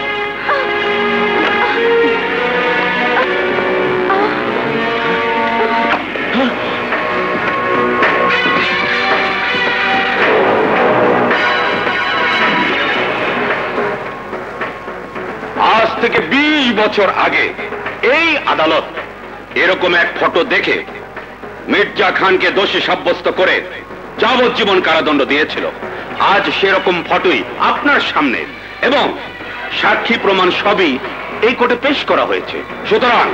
[SPEAKER 5] আজ থেকে 20 বছর আগে এই আদালত এরকম এক ফটো দেখে মির্জা খানকে দোষী সাব্যস্ত করে যাবজ্জীবন কারাদণ্ড দিয়েছিল। আজ সেরকম ফটোই আপনার সামনে এবং সাক্ষী প্রমাণ সবই এই কোর্টে পেশ করা হয়েছে। সুতরাং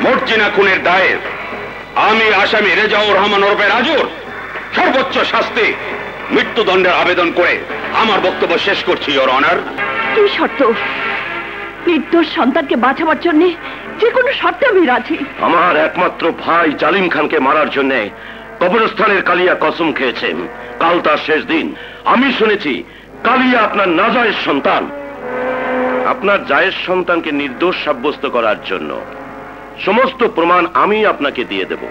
[SPEAKER 5] মর্জিনা খুনের দায়ের আমি আসামি রেজাউর রহমান ওরফে রাজুর সর্বোচ্চ শাস্তি মৃত্যুদণ্ডের আবেদন করে আমার বক্তব্য শেষ করছি, ইওর অনার।
[SPEAKER 2] কি শর্ত? নির্দোষ সন্তানকে বাঁচাবার জন্য যে কোনো শর্তে আমি রাজি।
[SPEAKER 11] আমার একমাত্র ভাই জালিম খানকে মারার জন্য কবরস্থানের কালিয়া কসম খেয়েছেন। কাল তার শেষ দিন। আমি শুনেছি কালিয়া আপনার নাজায়েজ সন্তান। আপনার জায়েজ সন্তানকে নির্দোষ সাব্যস্ত করার জন্য সমস্ত প্রমাণ আমি আপনাকে দিয়ে দেব,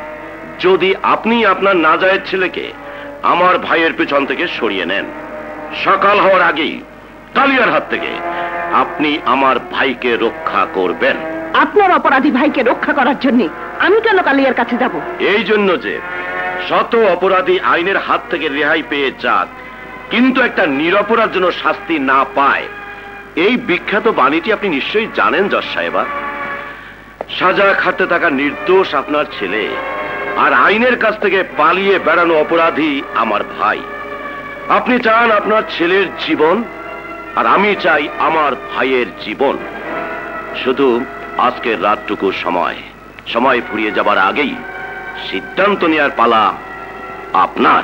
[SPEAKER 11] যদি আপনি আপনার নাজায়েজ ছেলেকে আমার ভাইয়ের পেছন থেকে সরিয়ে নেন। সকাল হওয়ার আগেই কালিয়ার হাত থেকে আপনি আমার ভাইকে রক্ষা করবেন।
[SPEAKER 2] আপনার অপরাধী ভাইকে রক্ষা করার জন্য আমি কেন কালিয়ার কাছে যাব?
[SPEAKER 11] এই জন্য যে শত অপরাধী আইনের হাত থেকে রেহাই পেয়ে যাক, কিন্তু একটা নিরপরাধ যেন শাস্তি না পায়,
[SPEAKER 3] এই বিখ্যাত বাণীটি আপনি নিশ্চয়ই জানেন জজ সাহেবা। সাজা খাটতে থাকা নির্দোষ আপনার ছেলে, আর আইনের কাছ থেকে পালিয়ে বেড়ানো অপরাধী আমার ভাই। আপনি চান আপনার ছেলের জীবন, আর আমি চাই আমার ভাইয়ের জীবন। শুধু আজকের রাতটুকু সময় ফুরিয়ে যাবার আগেই সিদ্ধান্ত নেওয়ার পালা আপনার।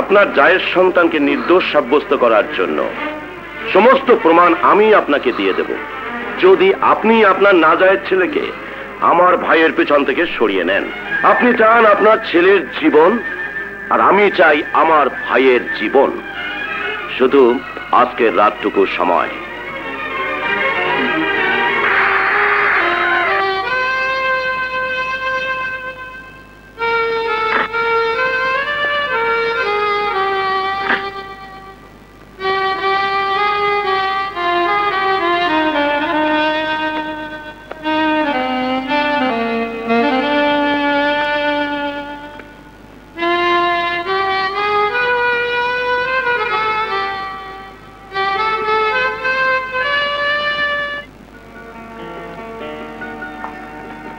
[SPEAKER 3] আপনার জায়ের সন্তানকে নির্দোষ সাব্যস্ত করার জন্য সমস্ত প্রমাণ আমি আপনাকে দিয়ে দেব, যদি আপনি আপনার নাজায়েজ ছেলেকে আমার ভাইয়ের পেছন থেকে সরিয়ে নেন। আপনি চান আপনার ছেলের জীবন, আর আমি চাই আমার ভাইয়ের জীবন। শুধু আজকের রাতটুকু সময়।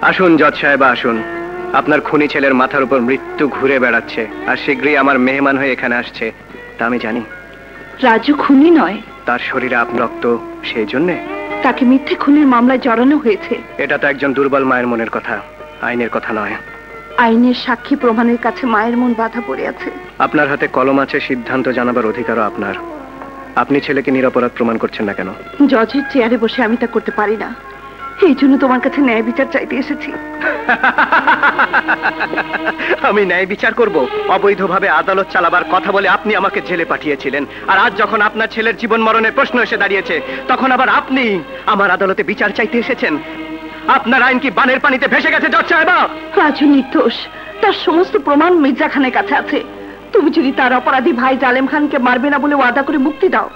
[SPEAKER 1] আসুন জজ সাহেবা, আসুন। আপনার খুনি ছেলের মাথার উপর মৃত্যু ঘুরে বেড়াচ্ছে, আর শীঘ্রই আমার মেহমান হয়ে এখানে আসছে, তা আমি জানি।
[SPEAKER 2] রাজু খুনি নয়,
[SPEAKER 1] তার শরীরে রক্ত, সেই জন্যে
[SPEAKER 2] তাকে মিথ্যে খুনের মামলায় জড়ানো হয়েছে।
[SPEAKER 1] এটা তো একজন দুর্বল মায়ের মনের কথা, আইনের কথা নয়।
[SPEAKER 2] আইনের সাক্ষী প্রমাণের কাছে মায়ের মন বাধা পড়ে আছে।
[SPEAKER 1] আপনার হাতে কলম আছে, সিদ্ধান্ত জানাবার অধিকারও আপনার। আপনি ছেলেকে নিরপরাধ প্রমাণ করছেন না কেন?
[SPEAKER 2] জজের চেয়ারে বসে আমি তা করতে পারি না, এই জন্য তোমার কাছে ন্যায় বিচার চাইতে এসেছি।
[SPEAKER 1] আমি ন্যায় বিচার করব? অবৈধভাবে আদালত চালাবার কথা বলে আপনি আমাকে জেলে পাঠিয়েছিলেন, আর আজ যখন আপনার ছেলের জীবন মরণের প্রশ্ন এসে দাঁড়িয়েছে, তখন আবার আপনি আমার আদালতে বিচার চাইতে এসেছেন। আপনার আইন কি বানের পানিতে ভেসে গেছে জজ সাহেবা?
[SPEAKER 2] রাজু নির্দোষ, তার সমস্ত প্রমাণ মির্জা খানের কাছে আছে। তুমি যদি তার অপরাধী ভাই জালেম খানকে মারবে না বলে ওয়াদা করে মুক্তি দাও,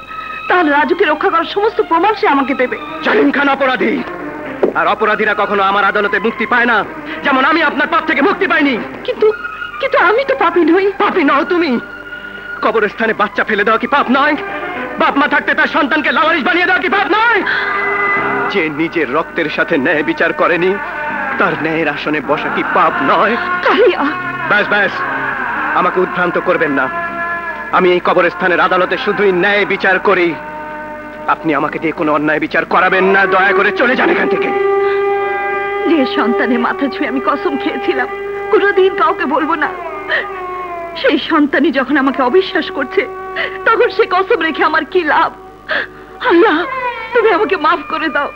[SPEAKER 2] তাহলে রাজুকে রক্ষা করার সমস্ত প্রমাণ সে আমাকে দেবে।
[SPEAKER 1] জালেম খান অপরাধী, আর অপরাধীরা কখনো আমার আদালতে মুক্তি পায় না, যেমন আমি আপনার পাপ থেকে মুক্তি পাইনি।
[SPEAKER 2] কিন্তু কিন্তু আমি তো পাপী নই।
[SPEAKER 1] পাপী নও তুমি? কবরস্থানে বাচ্চা ফেলে দেওয়া কি পাপ নয়? বাপ মা থাকতে তার সন্তানকে লাওয়ারিস বানিয়ে দেওয়া কি পাপ নয়? যে নিজের রক্তের সাথে ন্যায় বিচার করেনি, তার ন্যায়ের আসনে বসা কি পাপ নয়? ব্যাস ব্যাস, আমাকে উদ্ভ্রান্ত করবেন না। আমি এই কবরস্থানের আদালতে শুধুই ন্যায় বিচার করি। আপনি আমাকে দিয়ে কোনো অন্যায় বিচার করাবেন না, দয়া করে চলে যান এখান থেকে।
[SPEAKER 2] যে সন্তানের মাথা ছুঁয়ে আমি কসম খেয়েছিলাম কোনোদিন কাউকে বলবো না, সেই সন্তানই যখন আমাকে অবিশ্বাস করছে, তখন সে কসম রেখে আমার কি লাভ? আল্লাহ, তুমি আমাকে মাফ করে দাও।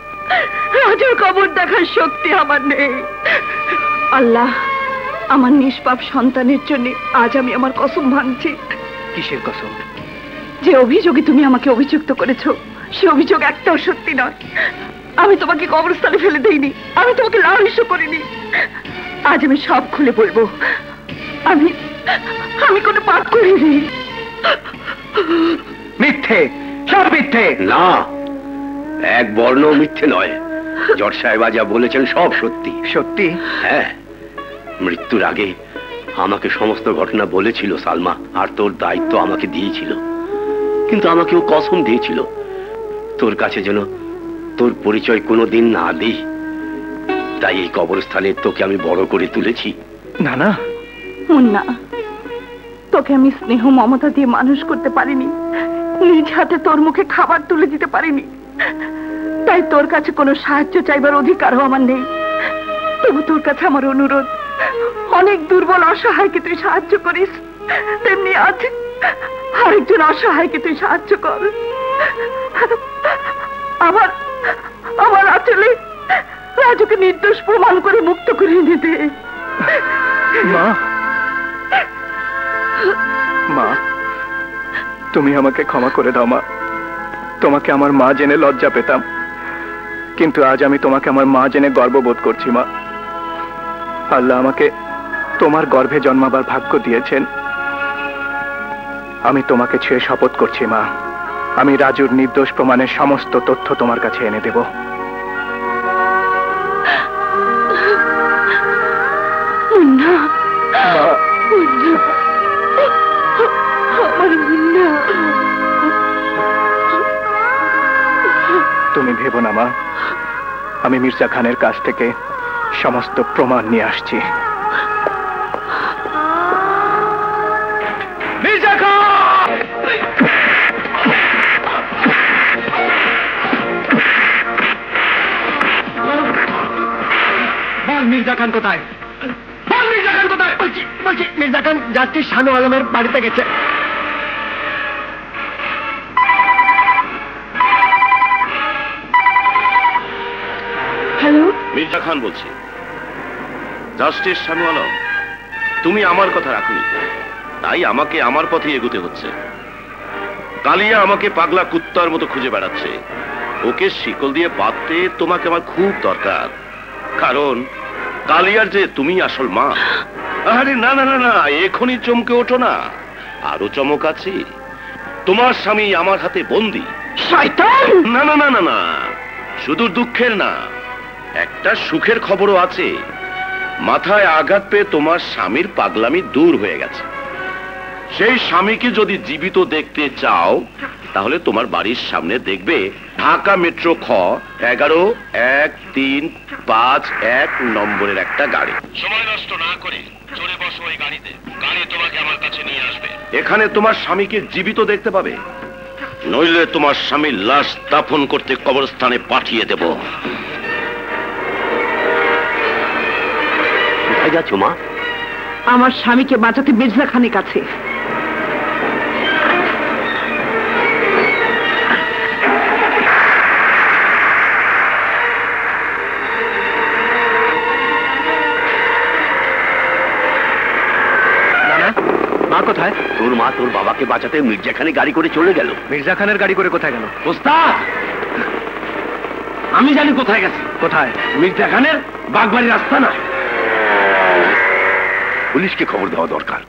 [SPEAKER 2] রাজুর কবর দেখার শক্তি আমার নেই। আল্লাহ, আমার নিষ্পাপ সন্তানের জন্য আজ আমি আমার কসম ভাঙছি।
[SPEAKER 1] কিসের কসম?
[SPEAKER 2] যে অভিযোগে তুমি আমাকে অভিযুক্ত করেছো, সে অভিযোগ একটাও সত্যি নয়। আমি তোমাকে কবরস্থানে ফেলে দেইনি, আমি তোমাকে লালসা করিনি। আজ আমি সব খুলে বলবো, আমি আমি কোনো পাপ করিনি।
[SPEAKER 11] মিথ্যে, সব মিথ্যে। না, এক বর্ণ মিথ্যে নয়। জজ সাহেব যা বলেছেন সব সত্যি।
[SPEAKER 1] সত্যি?
[SPEAKER 11] হ্যাঁ, মৃত্যুর আগে আমাকে সমস্ত ঘটনা বলেছিল সালমা, আর তোর দায়িত্ব আমাকে দিয়েছিল। কিন্তু আমাকে ও কসম দিয়েছিল তোর কাছে যেন তোর পরিচয় কোনোদিন না দিই। তাই এই কবরস্থানে তোকে আমি বড় করে তুলেছি।
[SPEAKER 1] না না
[SPEAKER 2] মুন্না, তোকে আমি স্নেহ মমতা দিয়ে মানুষ করতে পারিনি, নিজ হাতে তোর মুখে খাবার তুলে দিতে পারিনি। তাই তোর কাছে কোনো সাহায্য চাইবার অধিকারও আমার নেই। তবু তোর কাছে আমার অনুরোধ, অনেক দুর্বল অসহায়কে তুই সাহায্য করিস, তেমনি আজ আরেকজন অসহায়কে তুই সাহায্য কর। আমার আমার আসলে রাজুকে নির্দোষ প্রমাণ করে মুক্ত করে এনে দে।
[SPEAKER 1] মা, মা, তুমি আমাকে ক্ষমা করে দাও মা। তোমাকে আমার মা জেনে লজ্জা পেতাম, কিন্তু আজ আমি তোমাকে আমার মা জেনে গর্ববোধ করছি মা। আল্লাহ আমাকে তোমার গর্ভে জন্মাবার ভাগ্য দিয়েছেন। আমি তোমাকে ছুঁয়ে শপথ করছি মা, আমি রাজুর নির্দোষ প্রমাণের সমস্ত তথ্য তোমার কাছে এনে দেব। তুমি ভেবো না মা, আমি মির্জা খানের কাছ থেকে সমস্ত প্রমাণ নিয়ে আসছি। মির্জা খান! বল মির্জা খান কোথায়? বল মির্জা খান কোথায়? বলছি মির্জা খান জাস্টিস শানু আলমের বাড়িতে গেছে।
[SPEAKER 2] হ্যালো,
[SPEAKER 3] মির্জা খান বলছি। জাস্টিস শানু আলম, তুমি আমার কথা রাখনি, তাই আমাকে আমার পথে এগোতে হচ্ছে। কালিয়া আমাকে পাগলা কুত্তার মতো খুঁজে বেড়াচ্ছে। ওকে শিকল দিয়ে বাঁধতে তোমাকে আমার খুব দরকার, কারণ কালিয়ার যে তুমি আসল মা। আরে না না না না, এখনই চমকে ওঠো না, আরো চমক আছে। তোমার স্বামী আমার হাতে বন্দী।
[SPEAKER 2] শয়তান!
[SPEAKER 3] না না না না না, শুধু দুঃখের না, একটা সুখের খবরও আছে। মাথায় আঘাত পেয়ে তোমার স্বামীর পাগলামি দূর হয়ে গেছে। সেই স্বামীকে যদি জীবিত দেখতে চাও, তাহলে তোমার বাড়ির সামনে দেখবে ঢাকা মেট্রো খ 11-1-3-5-1 নম্বরের একটা গাড়ি। সময় নষ্ট না করে চলে বসো ওই গাড়িতে, গাড়ি তোমাকে আমার কাছে নিয়ে আসবে। এখানে তোমার স্বামীকে জীবিত দেখতে পাবে, নইলে তোমার স্বামীর লাশ দাফন করতে কবরস্থানে পাঠিয়ে দেব। কোথায় যাচ্ছ মা?
[SPEAKER 2] আমার স্বামীকে বাঁচাতে মির্জা খানের কাছে।
[SPEAKER 1] মা কোথায়?
[SPEAKER 11] তোর মা তোর বাবাকে বাঁচাতে মির্জা খানে গাড়ি করে চলে গেল।
[SPEAKER 1] মির্জা খানের গাড়ি করে কোথায় গেল?
[SPEAKER 11] ওস্তাদ, আমি জানি কোথায় গেছে।
[SPEAKER 1] কোথায়?
[SPEAKER 11] মির্জা খানের বাগবাড়ি রাস্তা না। পুলিশকে খবর দেওয়া দরকার।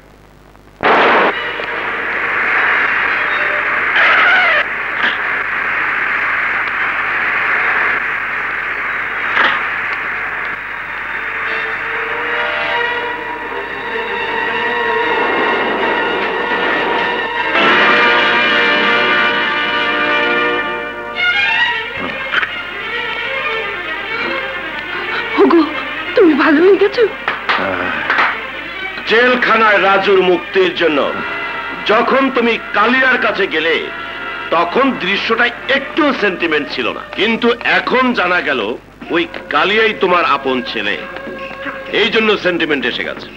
[SPEAKER 2] তুমি ভালো হয়ে গেছো?
[SPEAKER 3] জেলখানায় রাজুর মুক্তির জন্য যখন তুমি কালিয়ার কাছে গেলে, তখন দৃশ্যটা একটু সেন্টিমেন্ট ছিল না, কিন্তু এখন জানা গেল ওই কালিয়াই তোমার আপন ছেলে, এই জন্য সেন্টিমেন্ট এসে গেছে।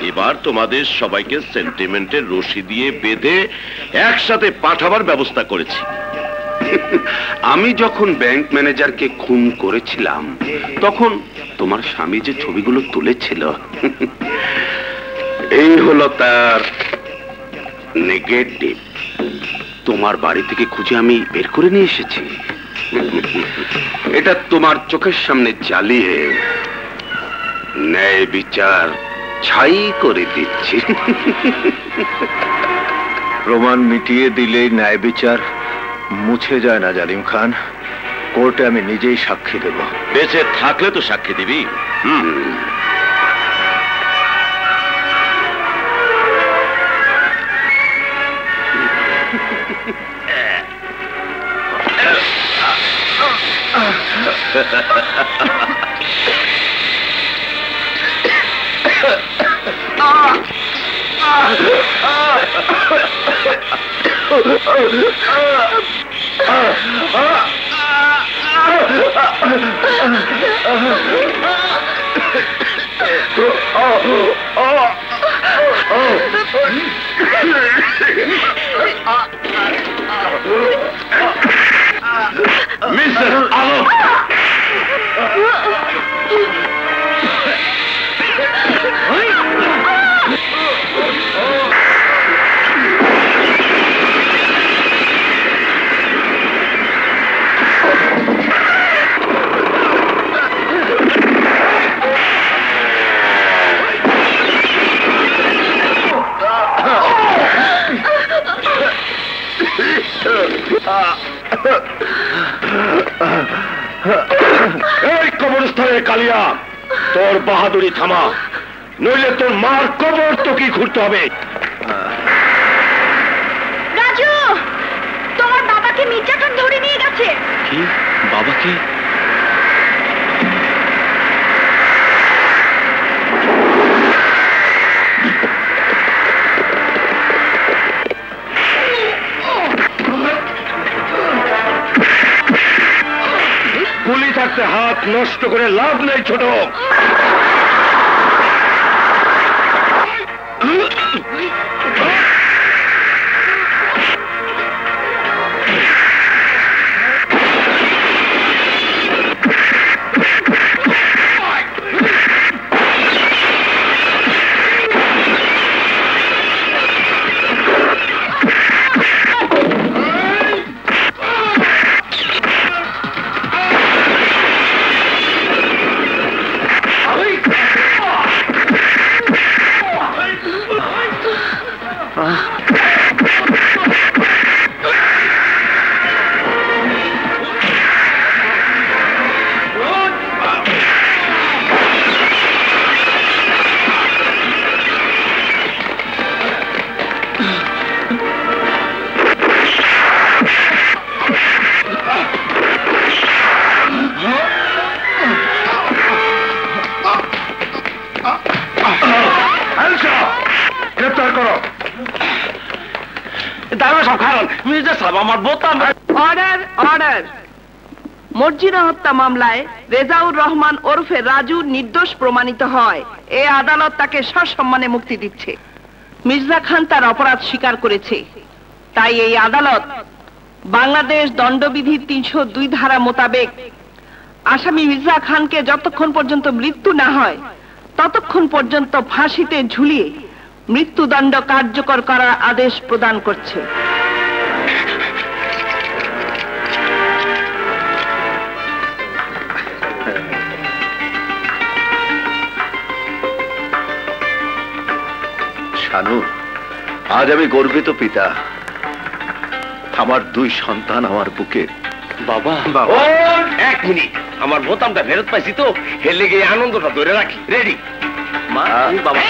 [SPEAKER 3] এবার তোমাদের সবাইকে সেন্টিমেন্টের রশি দিয়ে বেঁধে একসাথে পাঠাবার ব্যবস্থা করেছি।
[SPEAKER 5] আমি যখন ব্যাংক ম্যানেজারকে খুন করেছিলাম, তখন তোমার স্বামী যে ছবিগুলো তুলেছিল, এই হলো তার নেগেটিভ। তোমার বাড়ি থেকে খুঁজে আমি বের করে নিয়ে এসেছি। এটা তোমার চোখের সামনে জ্বালিয়ে ন্যায় বিচার ছাই করে দিচ্ছি।
[SPEAKER 10] প্রমাণ মিটিয়ে দিলে ন্যায় বিচার মুছে যায় না জালিম খান। কোর্টে আমি নিজেই সাক্ষী দেব।
[SPEAKER 3] বেঁচে থাকলে তো সাক্ষী দিবি। মিস্টার আলম, এই কবরস্থানের কালিয়া, তোর বাহাদুরি থামা, নইলে তোর মার কবর তোকে ঘুরতে হবে।
[SPEAKER 6] রাজু, তোমার বাবাকে মির্জা খান ধরে নিয়ে গেছে।
[SPEAKER 4] কি? বাবা বাবাকে
[SPEAKER 11] গুলি থাকতে হাত নষ্ট করে লাভ নেই ছোট।
[SPEAKER 2] Order order. মর্জিনা হত্যা মামলায় রেজাউর রহমান ওরফে রাজু নির্দোষ প্রমাণিত হয়। এই আদালত তাকে সসম্মানে মুক্তি দিচ্ছে। মির্জা খান তার অপরাধ স্বীকার করেছে। তাই এই আদালত বাংলাদেশ দণ্ডবিধি ৩০২ ধারা মোতাবেক আসামি মির্জা খানকে যতক্ষণ পর্যন্ত মৃত্যু না হয় ততক্ষণ পর্যন্ত ফাঁসিতে ঝুলিয়ে মৃত্যুদণ্ড কার্যকর করার আদেশ প্রদান করছে।
[SPEAKER 10] শানু, আজ আমি গর্বিত পিতা। আমার 2 সন্তান আমার বুকে।
[SPEAKER 4] বাবা
[SPEAKER 11] ও এক মিনিট, আমার বোতামটা ফেরত পাইছি তো, হেলে গিয়ে আনন্দটা ধরে রাখি। রেডি মা? বাবা